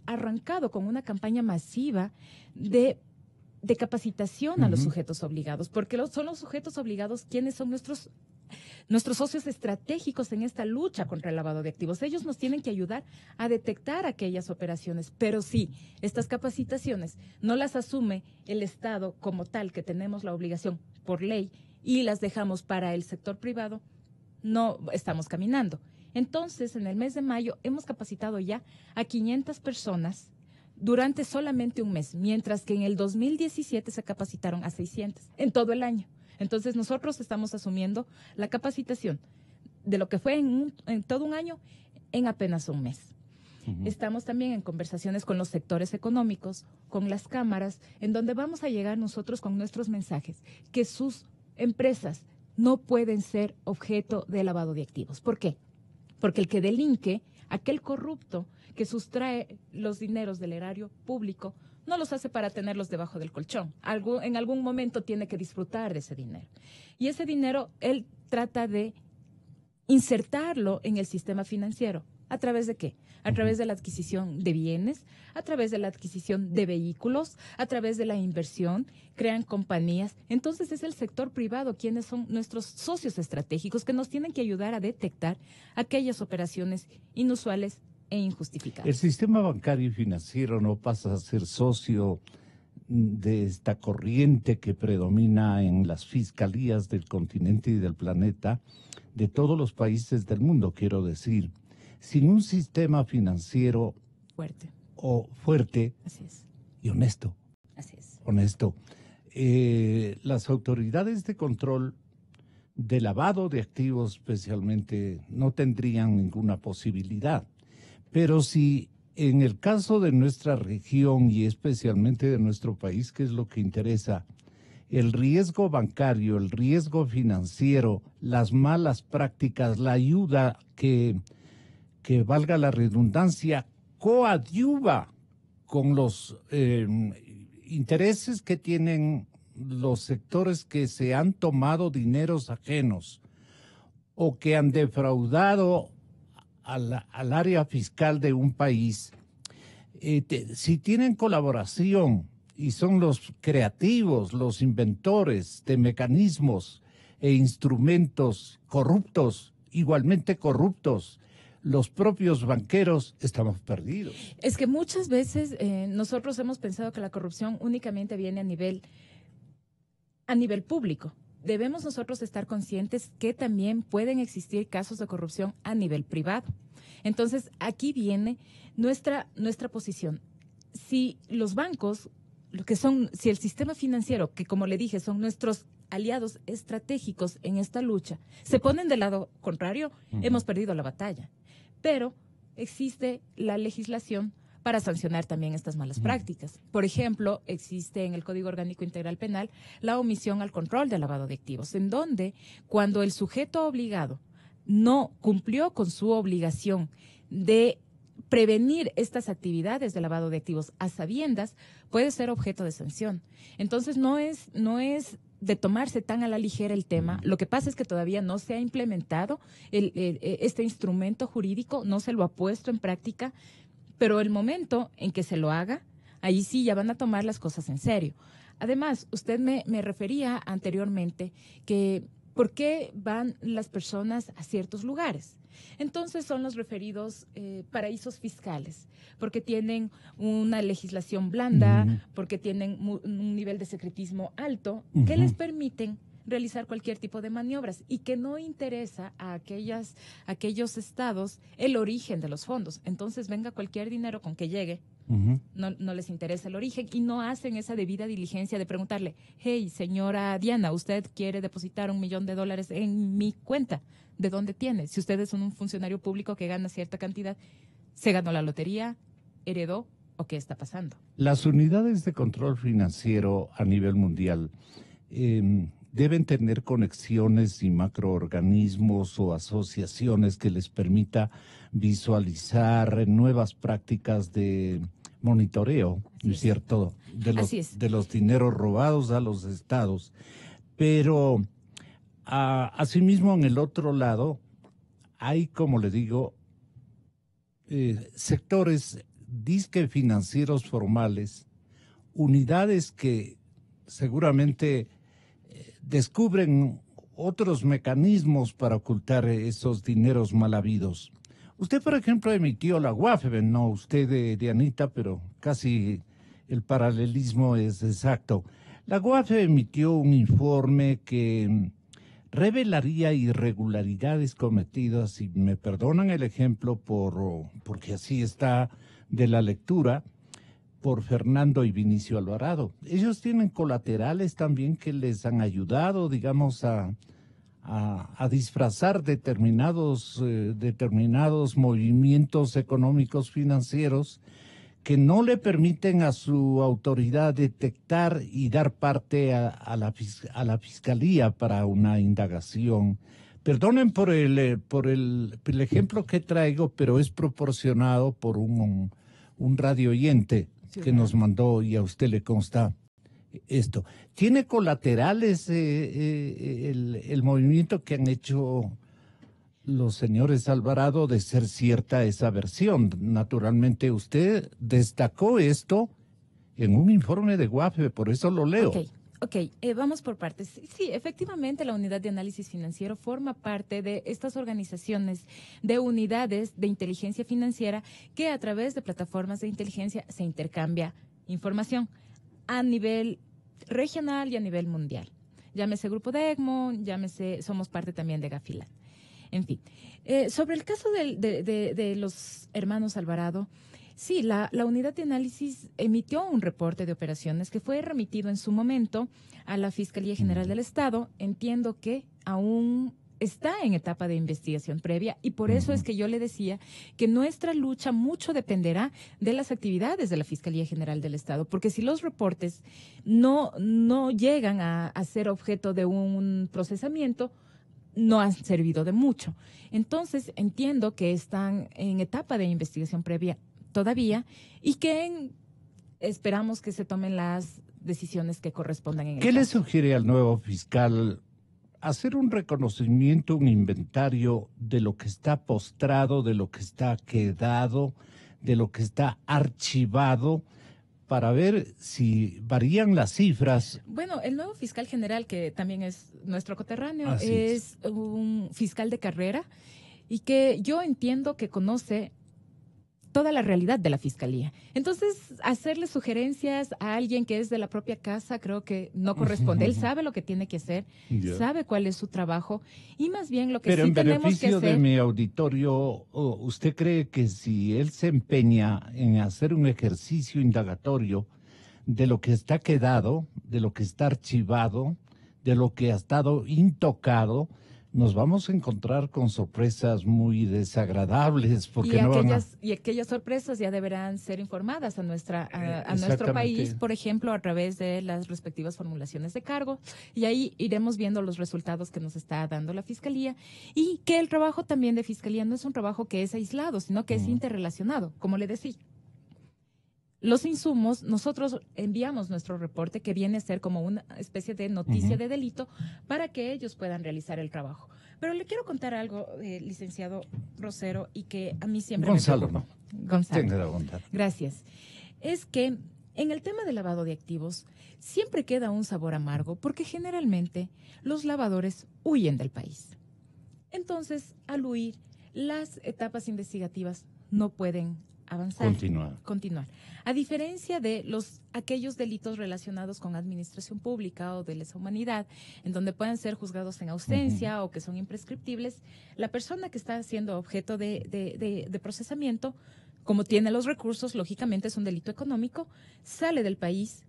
arrancado con una campaña masiva de capacitación a los sujetos obligados, porque son los sujetos obligados quienes son nuestros socios estratégicos en esta lucha contra el lavado de activos. Ellos nos tienen que ayudar a detectar aquellas operaciones, pero sí, estas capacitaciones no las asume el Estado como tal, que tenemos la obligación por ley y las dejamos para el sector privado, no estamos caminando. Entonces, en el mes de mayo hemos capacitado ya a 500 personas durante solamente un mes, mientras que en el 2017 se capacitaron a 600 en todo el año. Entonces, nosotros estamos asumiendo la capacitación de lo que fue en todo un año en apenas un mes. Estamos también en conversaciones con los sectores económicos, con las cámaras, en donde vamos a llegar nosotros con nuestros mensajes, que sus empresas no pueden ser objeto de lavado de activos. ¿Por qué? Porque el que delinque, aquel corrupto que sustrae los dineros del erario público, no los hace para tenerlos debajo del colchón. En algún momento tiene que disfrutar de ese dinero. Y ese dinero él trata de insertarlo en el sistema financiero. ¿A través de qué? A través de la adquisición de bienes, a través de la adquisición de vehículos, a través de la inversión, crean compañías. Entonces es el sector privado quienes son nuestros socios estratégicos que nos tienen que ayudar a detectar aquellas operaciones inusuales e injustificadas. El sistema bancario y financiero no pasa a ser socio de esta corriente que predomina en las fiscalías del continente y del planeta, de todos los países del mundo, quiero decir. Sin un sistema financiero fuerte Así es. Y honesto. Así es. Honesto. Las autoridades de control de lavado de activos especialmente no tendrían ninguna posibilidad. Pero si en el caso de nuestra región y especialmente de nuestro país, que es lo que interesa, el riesgo bancario, el riesgo financiero, las malas prácticas, la ayuda que valga la redundancia, coadyuva con los intereses que tienen los sectores que se han tomado dineros ajenos o que han defraudado al área fiscal de un país. Si tienen colaboración y son los creativos, los inventores de mecanismos e instrumentos corruptos, igualmente corruptos, los propios banqueros, estamos perdidos. Es que muchas veces nosotros hemos pensado que la corrupción únicamente viene a nivel público. Debemos nosotros estar conscientes que también pueden existir casos de corrupción a nivel privado. Entonces, aquí viene nuestra posición. Si los bancos, si el sistema financiero, que como le dije, son nuestros aliados estratégicos en esta lucha, se ponen del lado contrario, hemos perdido la batalla. Pero existe la legislación para sancionar también estas malas prácticas. Por ejemplo, existe en el Código Orgánico Integral Penal la omisión al control de lavado de activos, en donde cuando el sujeto obligado no cumplió con su obligación de prevenir estas actividades de lavado de activos a sabiendas, puede ser objeto de sanción. Entonces, no es de tomarse tan a la ligera el tema. Lo que pasa es que todavía no se ha implementado este instrumento jurídico, no se lo ha puesto en práctica, pero el momento en que se lo haga, ahí sí ya van a tomar las cosas en serio. Además, usted me refería anteriormente que ¿por qué van las personas a ciertos lugares? Entonces son los referidos paraísos fiscales, porque tienen una legislación blanda, porque tienen un nivel de secretismo alto, que les permiten realizar cualquier tipo de maniobras y que no interesa a aquellos estados el origen de los fondos. Entonces venga cualquier dinero con que llegue, no les interesa el origen y no hacen esa debida diligencia de preguntarle, hey, señora Diana, ¿usted quiere depositar $1 millón en mi cuenta? ¿De dónde tiene? Si usted es un funcionario público que gana cierta cantidad, ¿se ganó la lotería? ¿Heredó? ¿O qué está pasando? Las unidades de control financiero a nivel mundial deben tener conexiones y macroorganismos o asociaciones que les permita visualizar nuevas prácticas de monitoreo, ¿no es cierto?, de los dineros robados a los estados. Pero asimismo, en el otro lado, hay, como le digo, sectores disque financieros formales, unidades que seguramente descubren otros mecanismos para ocultar esos dineros mal habidos. Usted, por ejemplo, emitió la UAFE, no usted, Dianita, pero casi el paralelismo es exacto. La UAFE emitió un informe que revelaría irregularidades cometidas, y me perdonan el ejemplo porque así está de la lectura, por Fernando y Vinicio Alvarado. Ellos tienen colaterales también que les han ayudado, digamos, a disfrazar determinados movimientos económicos financieros que no le permiten a su autoridad detectar y dar parte a la fiscalía para una indagación. Perdonen por el ejemplo que traigo, pero es proporcionado por un radio oyente que nos mandó, y a usted le consta esto. ¿Tiene colaterales el movimiento que han hecho los señores Alvarado de ser cierta esa versión? Naturalmente usted destacó esto en un informe de UAFE, por eso lo leo. Ok, vamos por partes. Sí, efectivamente la unidad de análisis financiero forma parte de estas organizaciones de unidades de inteligencia financiera que a través de plataformas de inteligencia se intercambia información a nivel regional y a nivel mundial. Llámese Grupo de Egmont, somos parte también de Gafilan. En fin, sobre el caso de los hermanos Alvarado, sí, la unidad de análisis emitió un reporte de operaciones que fue remitido en su momento a la Fiscalía General del Estado. Entiendo que aún está en etapa de investigación previa y por eso es que yo le decía que nuestra lucha mucho dependerá de las actividades de la Fiscalía General del Estado, porque si los reportes no llegan a ser objeto de un procesamiento, no han servido de mucho. Entonces, entiendo que están en etapa de investigación previa todavía y que esperamos que se tomen las decisiones que correspondan en el caso. ¿Qué le sugiere al nuevo fiscal hacer un reconocimiento, un inventario de lo que está postrado, de lo que está quedado, de lo que está archivado, para ver si varían las cifras? Bueno, el nuevo fiscal general, que también es nuestro coterráneo, es un fiscal de carrera y que yo entiendo que conoce toda la realidad de la fiscalía. Entonces, hacerle sugerencias a alguien que es de la propia casa creo que no corresponde. Él sabe lo que tiene que hacer, sabe cuál es su trabajo y más bien lo que sí tenemos que hacer. Pero en beneficio de mi auditorio, ¿usted cree que si él se empeña en hacer un ejercicio indagatorio de lo que está quedado, de lo que está archivado, de lo que ha estado intocado, nos vamos a encontrar con sorpresas muy desagradables porque y aquellas sorpresas ya deberán ser informadas a nuestro país, por ejemplo, a través de las respectivas formulaciones de cargo, y ahí iremos viendo los resultados que nos está dando la Fiscalía, y que el trabajo también de Fiscalía no es un trabajo que es aislado, sino que es interrelacionado, como le decía. Los insumos, nosotros enviamos nuestro reporte que viene a ser como una especie de noticia de delito para que ellos puedan realizar el trabajo. Pero le quiero contar algo, licenciado Rosero, y que a mí siempre Gonzalo, me preocupa. Gonzalo. Tenga la bondad. Gracias. Es que en el tema del lavado de activos siempre queda un sabor amargo porque generalmente los lavadores huyen del país. Entonces, al huir, las etapas investigativas no pueden avanzar. Continuar. A diferencia de aquellos delitos relacionados con administración pública o de lesa humanidad, en donde pueden ser juzgados en ausencia o que son imprescriptibles, la persona que está siendo objeto de procesamiento, como tiene los recursos, lógicamente es un delito económico, sale del país,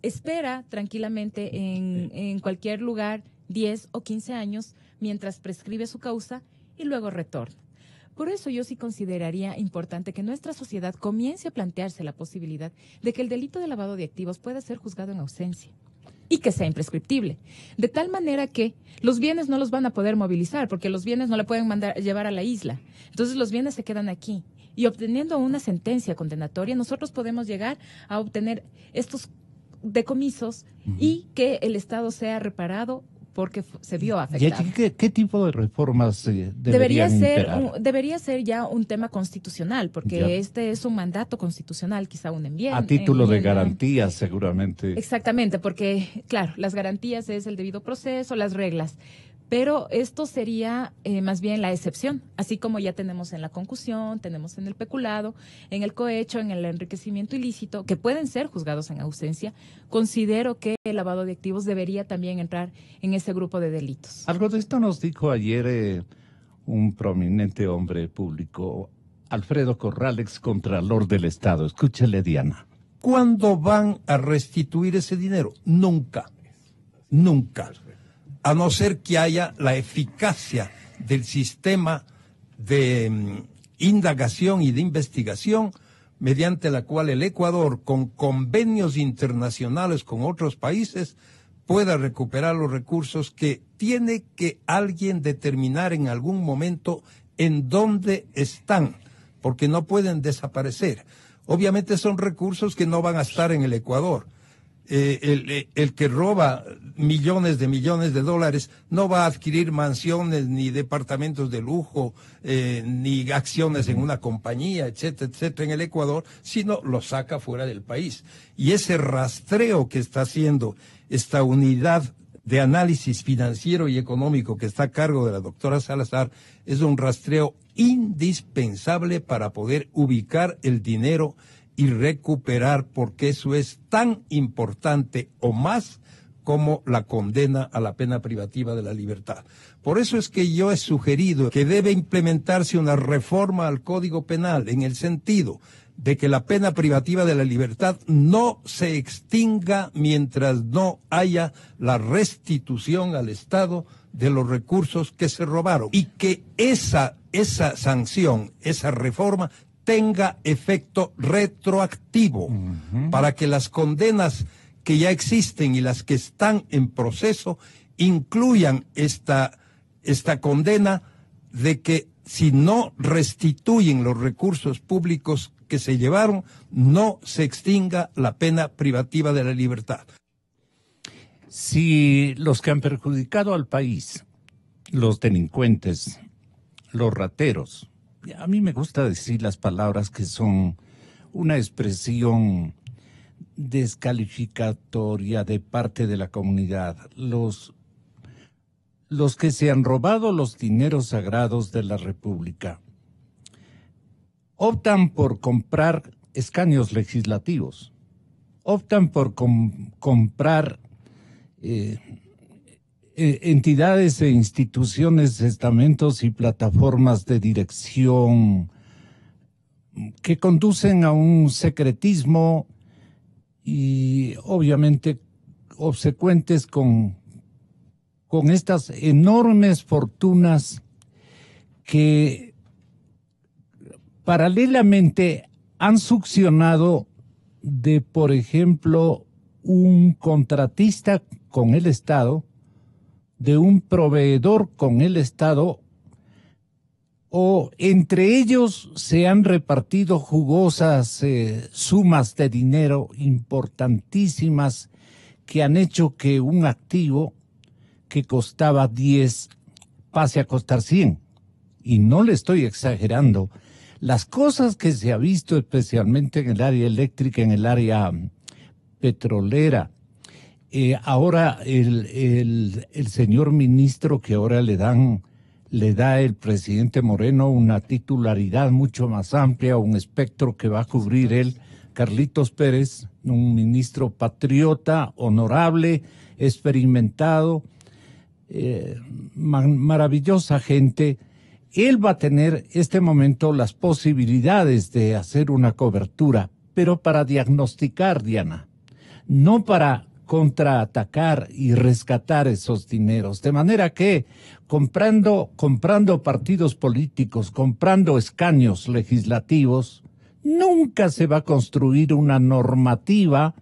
espera tranquilamente en cualquier lugar 10 o 15 años mientras prescribe su causa y luego retorna. Por eso yo sí consideraría importante que nuestra sociedad comience a plantearse la posibilidad de que el delito de lavado de activos pueda ser juzgado en ausencia y que sea imprescriptible, de tal manera que los bienes no los van a poder movilizar, porque los bienes no le pueden llevar a la isla. Entonces los bienes se quedan aquí y obteniendo una sentencia condenatoria nosotros podemos llegar a obtener estos decomisos y que el Estado sea reparado porque se vio afectado. ¿Qué tipo de reformas deberían imperar? Debería ser ya un tema constitucional, porque este es un mandato constitucional, quizá un enmienda. A título de garantías, seguramente. Exactamente, porque, claro, las garantías es el debido proceso, las reglas. Pero esto sería más bien la excepción, así como ya tenemos en la concusión, tenemos en el peculado, en el cohecho, en el enriquecimiento ilícito, que pueden ser juzgados en ausencia. Considero que el lavado de activos debería también entrar en ese grupo de delitos. Algo de esto nos dijo ayer un prominente hombre público, Alfredo Corral, excontralor del Estado. Escúchele, Diana. ¿Cuándo van a restituir ese dinero? Nunca. Nunca. A no ser que haya la eficacia del sistema de indagación y de investigación mediante la cual el Ecuador, con convenios internacionales con otros países, pueda recuperar los recursos que tiene que alguien determinar en algún momento en dónde están, porque no pueden desaparecer. Obviamente son recursos que no van a estar en el Ecuador. El que roba millones de dólares no va a adquirir mansiones ni departamentos de lujo ni acciones en una compañía, etcétera, etcétera, en el Ecuador, sino lo saca fuera del país. Y ese rastreo que está haciendo esta unidad de análisis financiero y económico que está a cargo de la doctora Salazar es un rastreo indispensable para poder ubicar el dinero y recuperar, porque eso es tan importante o más como la condena a la pena privativa de la libertad. Por eso es que yo he sugerido que debe implementarse una reforma al Código Penal en el sentido de que la pena privativa de la libertad no se extinga mientras no haya la restitución al Estado de los recursos que se robaron, y que esa sanción, esa reforma tenga efecto retroactivo para que las condenas que ya existen y las que están en proceso incluyan esta condena de que si no restituyen los recursos públicos que se llevaron, no se extinga la pena privativa de la libertad. Si los que han perjudicado al país, los delincuentes, los rateros, a mí me gusta decir las palabras que son una expresión descalificatoria de parte de la comunidad. Los que se han robado los dineros sagrados de la República optan por comprar escaños legislativos, optan por comprar entidades e instituciones, estamentos y plataformas de dirección que conducen a un secretismo y obviamente obsecuentes con con estas enormes fortunas que paralelamente han succionado de, por ejemplo, un contratista con el Estado, de un proveedor con el Estado, o entre ellos se han repartido jugosas sumas de dinero importantísimas que han hecho que un activo que costaba 10 pase a costar 100. Y no le estoy exagerando. Las cosas que se ha visto especialmente en el área eléctrica, en el área petrolera, ahora el señor ministro que ahora le da el presidente Moreno una titularidad mucho más amplia, un espectro que va a cubrir él, Carlitos Pérez, un ministro patriota, honorable, experimentado, maravillosa gente. Él va a tener este momento las posibilidades de hacer una cobertura, pero para diagnosticar, Diana, no para contraatacar y rescatar esos dineros. De manera que comprando partidos políticos, comprando escaños legislativos, nunca se va a construir una normativa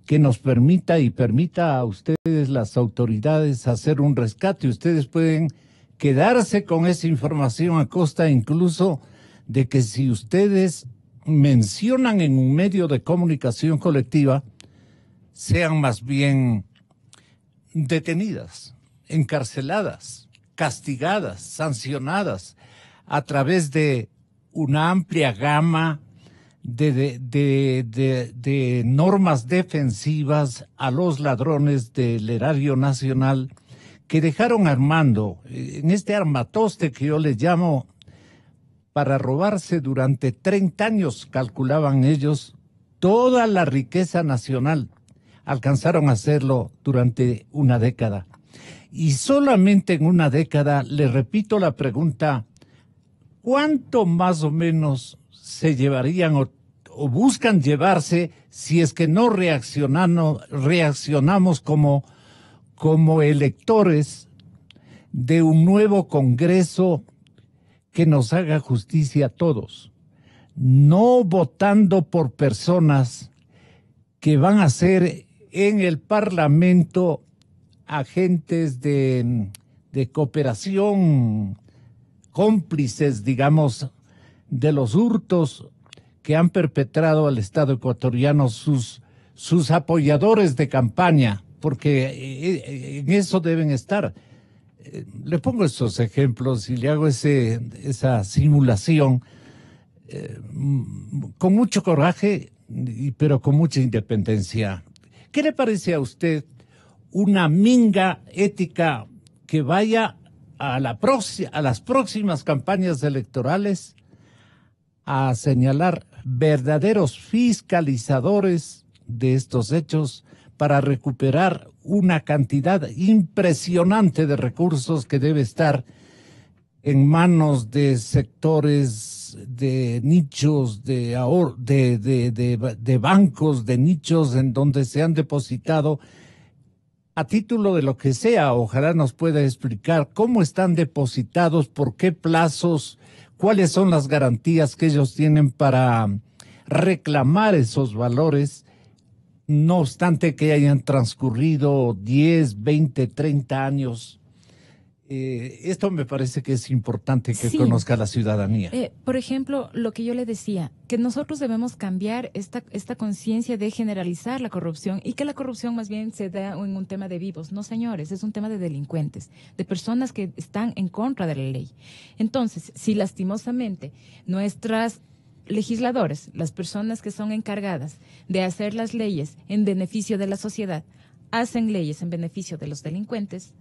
que nos permita y permita a ustedes, las autoridades, hacer un rescate. Ustedes pueden quedarse con esa información a costa incluso de que si ustedes mencionan en un medio de comunicación colectiva, sean más bien detenidas, encarceladas, castigadas, sancionadas a través de una amplia gama de normas defensivas a los ladrones del erario nacional que dejaron armando en este armatoste que yo le llamo para robarse durante 30 años, calculaban ellos, toda la riqueza nacional. Alcanzaron a hacerlo durante una década. Y solamente en una década, le repito la pregunta, ¿cuánto más o menos se llevarían o buscan llevarse si es que no reaccionamos como electores de un nuevo Congreso que nos haga justicia a todos? No votando por personas que van a ser en el Parlamento agentes de cooperación, cómplices, digamos, de los hurtos que han perpetrado al Estado ecuatoriano sus apoyadores de campaña, porque en eso deben estar. Le pongo estos ejemplos y le hago esa simulación con mucho coraje, pero con mucha independencia. ¿Qué le parece a usted una minga ética que vaya a las próximas campañas electorales a señalar verdaderos fiscalizadores de estos hechos para recuperar una cantidad impresionante de recursos que debe estar en manos de sectores, de nichos, de bancos, de nichos en donde se han depositado a título de lo que sea? Ojalá nos pueda explicar cómo están depositados, por qué plazos, cuáles son las garantías que ellos tienen para reclamar esos valores, no obstante que hayan transcurrido 10, 20, 30 años. Esto me parece que es importante que conozca la ciudadanía. Por ejemplo, lo que yo le decía, que nosotros debemos cambiar esta conciencia de generalizar la corrupción y que la corrupción más bien se da en un tema de vivos. No, señores, es un tema de delincuentes, de personas que están en contra de la ley. Entonces, si lastimosamente nuestras legisladores, las personas que son encargadas de hacer las leyes en beneficio de la sociedad, hacen leyes en beneficio de los delincuentes,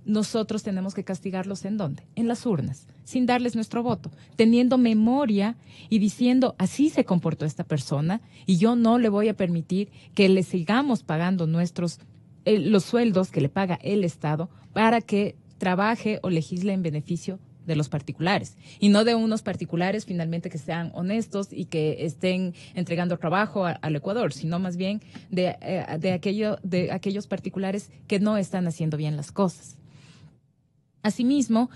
nosotros tenemos que castigarlos ¿en dónde? En las urnas, sin darles nuestro voto, teniendo memoria y diciendo, así se comportó esta persona y yo no le voy a permitir que le sigamos pagando los sueldos que le paga el Estado para que trabaje o legisle en beneficio de los particulares y no de unos particulares finalmente que sean honestos y que estén entregando trabajo al Ecuador, sino más bien de aquellos particulares que no están haciendo bien las cosas. Asimismo,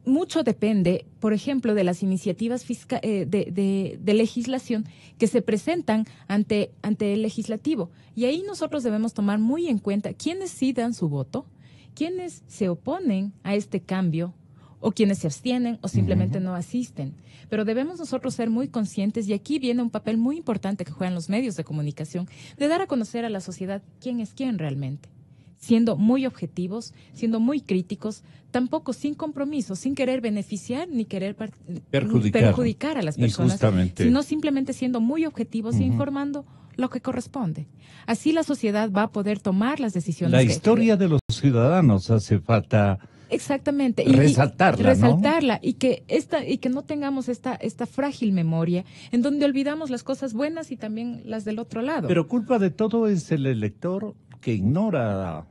mucho depende, por ejemplo, de las iniciativas de legislación que se presentan ante el legislativo. Y ahí nosotros debemos tomar muy en cuenta quiénes sí dan su voto, quiénes se oponen a este cambio, o quienes se abstienen o simplemente no asisten. Pero debemos nosotros ser muy conscientes, y aquí viene un papel muy importante que juegan los medios de comunicación, de dar a conocer a la sociedad quién es quién realmente, siendo muy objetivos, siendo muy críticos, tampoco sin compromiso, sin querer beneficiar ni querer perjudicar a las personas, sino simplemente siendo muy objetivos e informando lo que corresponde. Así la sociedad va a poder tomar las decisiones. La historia de los ciudadanos hace falta... Exactamente. Resaltarla, y que no tengamos esta frágil memoria en donde olvidamos las cosas buenas y también las del otro lado. Pero culpa de todo es el elector que ignora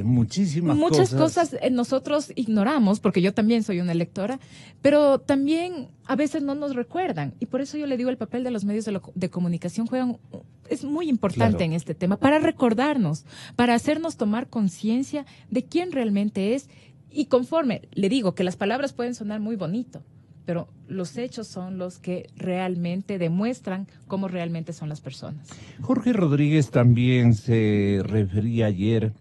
muchas cosas nosotros ignoramos, porque yo también soy una electora, pero también a veces no nos recuerdan, y por eso yo le digo, el papel de los medios de comunicación es muy importante en este tema, para recordarnos, para hacernos tomar conciencia de quién realmente es, y conforme, le digo que las palabras pueden sonar muy bonito, pero los hechos son los que realmente demuestran cómo realmente son las personas. Jorge Rodríguez también se refería ayer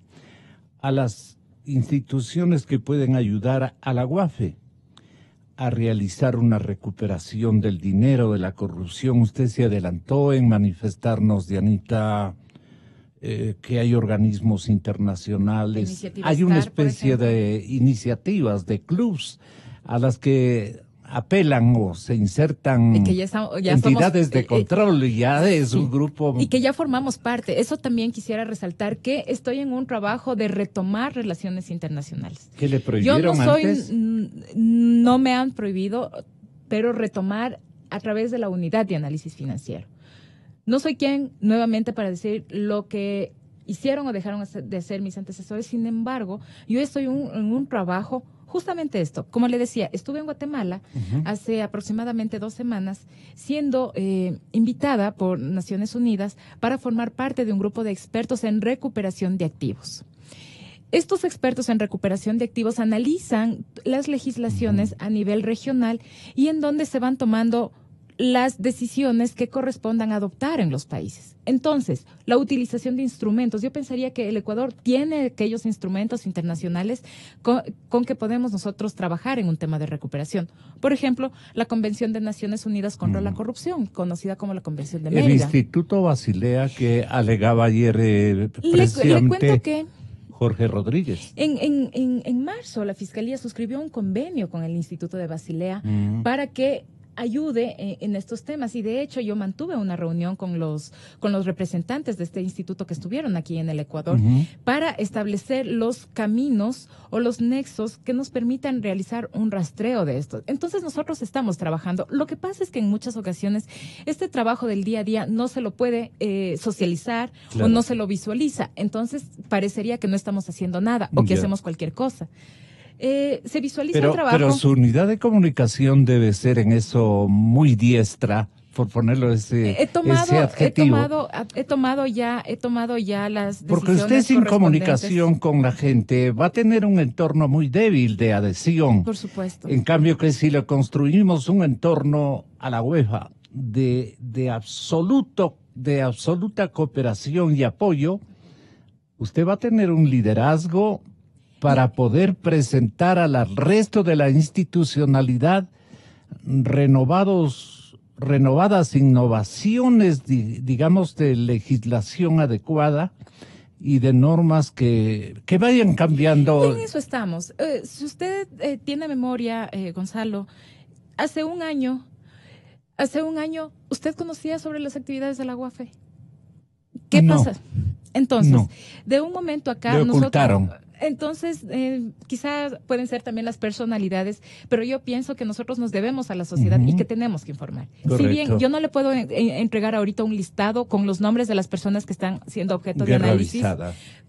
a las instituciones que pueden ayudar a la UAFE a realizar una recuperación del dinero de la corrupción. Usted se adelantó en manifestarnos, Dianita, que hay organismos internacionales, hay una especie de iniciativas, de clubs a las que apelan o se insertan entidades de control, y ya es un grupo... Y que ya formamos parte. Eso también quisiera resaltar, que estoy en un trabajo de retomar relaciones internacionales. ¿Qué le prohibieron antes? No me han prohibido, pero retomar a través de la unidad de análisis financiero. No soy quien, nuevamente, para decir lo que hicieron o dejaron de hacer mis antecesores. Sin embargo, yo estoy en un trabajo. Justamente esto, como le decía, estuve en Guatemala hace aproximadamente 2 semanas, siendo invitada por Naciones Unidas para formar parte de un grupo de expertos en recuperación de activos. Estos expertos en recuperación de activos analizan las legislaciones a nivel regional y en donde se van tomando las decisiones que correspondan adoptar en los países. Entonces, la utilización de instrumentos, yo pensaría que el Ecuador tiene aquellos instrumentos internacionales con que podemos nosotros trabajar en un tema de recuperación. Por ejemplo, la Convención de Naciones Unidas contra la Corrupción, conocida como la Convención de Mérida. El Instituto Basilea, que alegaba ayer precisamente... Le cuento que Jorge Rodríguez. En marzo, la Fiscalía suscribió un convenio con el Instituto de Basilea para que ayude en estos temas, y de hecho yo mantuve una reunión con los representantes de este instituto que estuvieron aquí en el Ecuador para establecer los caminos o los nexos que nos permitan realizar un rastreo de esto. Entonces nosotros estamos trabajando. Lo que pasa es que en muchas ocasiones este trabajo del día a día no se lo puede socializar o no se lo visualiza. Entonces parecería que no estamos haciendo nada o que hacemos cualquier cosa. Se visualiza el trabajo. Pero su unidad de comunicación debe ser en eso muy diestra, por ponerlo ese adjetivo. He tomado ya las decisiones. Porque usted, sin comunicación con la gente, va a tener un entorno muy débil de adhesión. Por supuesto. En cambio, que si le construimos un entorno a la UEFA de absoluta cooperación y apoyo, usted va a tener un liderazgo para poder presentar al resto de la institucionalidad renovadas innovaciones, digamos, de legislación adecuada y de normas que vayan cambiando. En eso estamos. Si usted tiene memoria, Gonzalo, hace un año, ¿usted conocía sobre las actividades de la UAFE? ¿Qué pasa? Entonces, de un momento acá, le ocultaron. Entonces, quizás pueden ser también las personalidades, pero yo pienso que nosotros nos debemos a la sociedad y que tenemos que informar. Correcto. Si bien yo no le puedo entregar ahorita un listado con los nombres de las personas que están siendo objeto de análisis,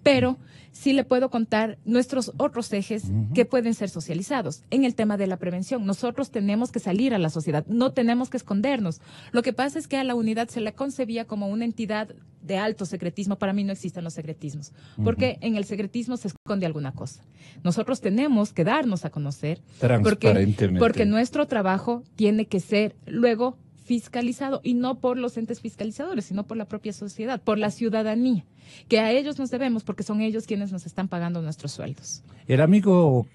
pero sí le puedo contar nuestros otros ejes que pueden ser socializados. En el tema de la prevención, nosotros tenemos que salir a la sociedad, no tenemos que escondernos. Lo que pasa es que a la unidad se la concebía como una entidad de alto secretismo. Para mí no existen los secretismos, porque en el secretismo se esconde alguna cosa. Nosotros tenemos que darnos a conocer transparentemente, porque nuestro trabajo tiene que ser luego fiscalizado, y no por los entes fiscalizadores, sino por la propia sociedad, por la ciudadanía, que a ellos nos debemos porque son ellos quienes nos están pagando nuestros sueldos. El amigo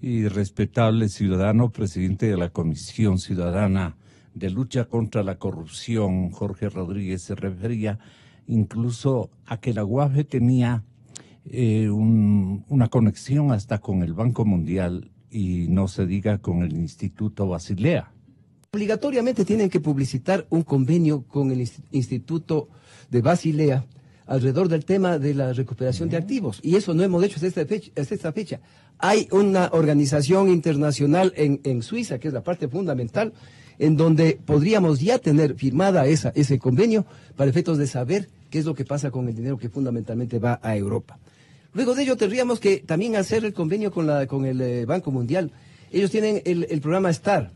y respetable ciudadano, presidente de la Comisión Ciudadana de Lucha contra la Corrupción, Jorge Rodríguez, se refería incluso a que la UAFE tenía una conexión hasta con el Banco Mundial y no se diga con el Instituto Basilea. Obligatoriamente tienen que publicitar un convenio con el Instituto de Basilea alrededor del tema de la recuperación de activos. Y eso no hemos hecho hasta esta fecha. Hay una organización internacional en Suiza, que es la parte fundamental, en donde podríamos ya tener firmada ese convenio para efectos de saber qué es lo que pasa con el dinero que fundamentalmente va a Europa. Luego de ello tendríamos que también hacer el convenio con el Banco Mundial. Ellos tienen el programa STAR.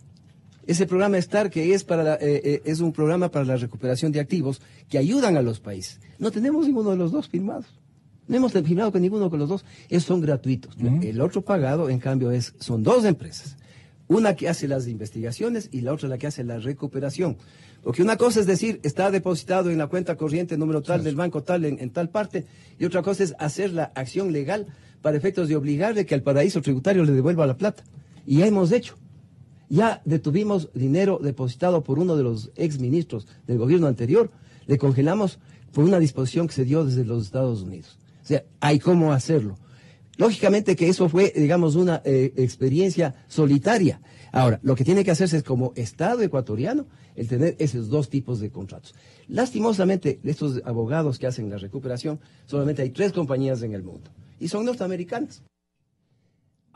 Ese programa STAR que es un programa para la recuperación de activos que ayudan a los países. No tenemos ninguno de los dos firmados. No hemos firmado con ninguno de los dos. Esos son gratuitos. El otro pagado, en cambio, son dos empresas. Una que hace las investigaciones y la otra la que hace la recuperación. Porque una cosa es decir, está depositado en la cuenta corriente número tal del banco tal en tal parte, y otra cosa es hacer la acción legal para efectos de obligarle que al paraíso tributario le devuelva la plata. Y ya hemos hecho. Ya detuvimos dinero depositado por uno de los exministros del gobierno anterior, le congelamos por una disposición que se dio desde los Estados Unidos. O sea, hay cómo hacerlo. Lógicamente que eso fue, digamos, una experiencia solitaria. Ahora, lo que tiene que hacerse es como Estado ecuatoriano, el tener esos dos tipos de contratos. Lastimosamente, estos abogados que hacen la recuperación, solamente hay 3 compañías en el mundo, y son norteamericanas.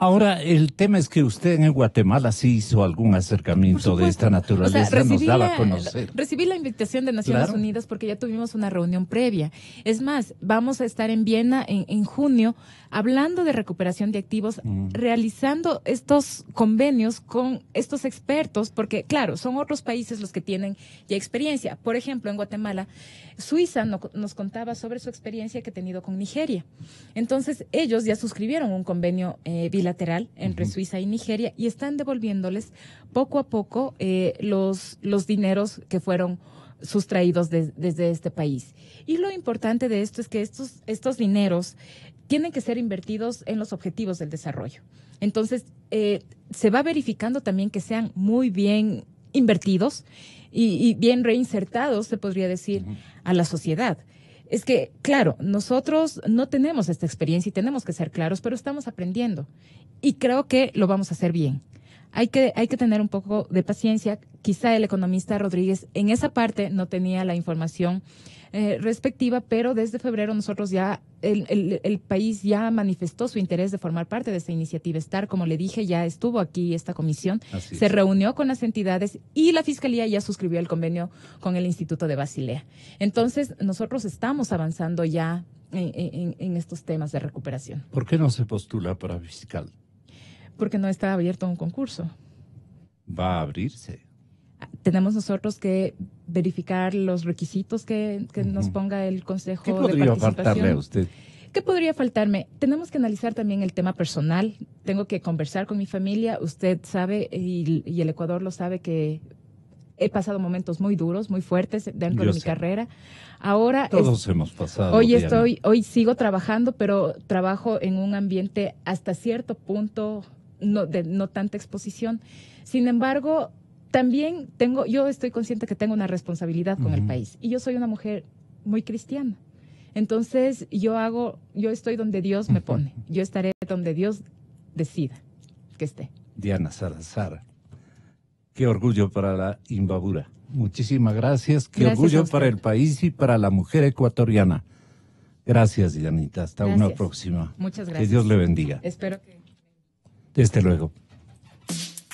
Ahora, el tema es que usted en Guatemala sí hizo algún acercamiento de esta naturaleza, o sea, nos daba a conocer. Recibí la invitación de Naciones Unidas porque ya tuvimos una reunión previa. Es más, vamos a estar en Viena en junio hablando de recuperación de activos, realizando estos convenios con estos expertos, porque claro, son otros países los que tienen ya experiencia. Por ejemplo, en Guatemala, Suiza nos contaba sobre su experiencia que ha tenido con Nigeria. Entonces, ellos ya suscribieron un convenio bilateral entre Suiza y Nigeria y están devolviéndoles poco a poco los dineros que fueron sustraídos desde este país. Y lo importante de esto es que estos dineros tienen que ser invertidos en los objetivos del desarrollo. Entonces, se va verificando también que sean muy bien invertidos y bien reinsertados, se podría decir, a la sociedad. Es que, claro, nosotros no tenemos esta experiencia y tenemos que ser claros, pero estamos aprendiendo y creo que lo vamos a hacer bien. Hay que tener un poco de paciencia. Quizá el economista Rodríguez en esa parte no tenía la información respectiva, pero desde febrero nosotros ya, el país ya manifestó su interés de formar parte de esta iniciativa STAR. Como le dije, ya estuvo aquí esta comisión, se reunió con las entidades y la Fiscalía ya suscribió el convenio con el Instituto de Basilea. Entonces, nosotros estamos avanzando ya en estos temas de recuperación. ¿Por qué no se postula para fiscal? Porque no está abierto un concurso. Va a abrirse. Tenemos nosotros que verificar los requisitos que nos ponga el Consejo de Participación. ¿Qué podría faltarle a usted? ¿Qué podría faltarme? Tenemos que analizar también el tema personal. Tengo que conversar con mi familia. Usted sabe, y el Ecuador lo sabe, que he pasado momentos muy duros, muy fuertes dentro de mi carrera. Ahora todos hemos pasado. Hoy sigo trabajando, pero trabajo en un ambiente hasta cierto punto de no tanta exposición. Sin embargo, también yo estoy consciente que tengo una responsabilidad con el país y yo soy una mujer muy cristiana. Entonces yo estoy donde Dios me pone. Yo estaré donde Dios decida que esté. Diana Salazar, qué orgullo para la Imbabura. Muchísimas gracias. Qué orgullo para el país y para la mujer ecuatoriana. Gracias, Dianita. Hasta una próxima. Muchas gracias. Que Dios le bendiga. Espero que... Desde luego.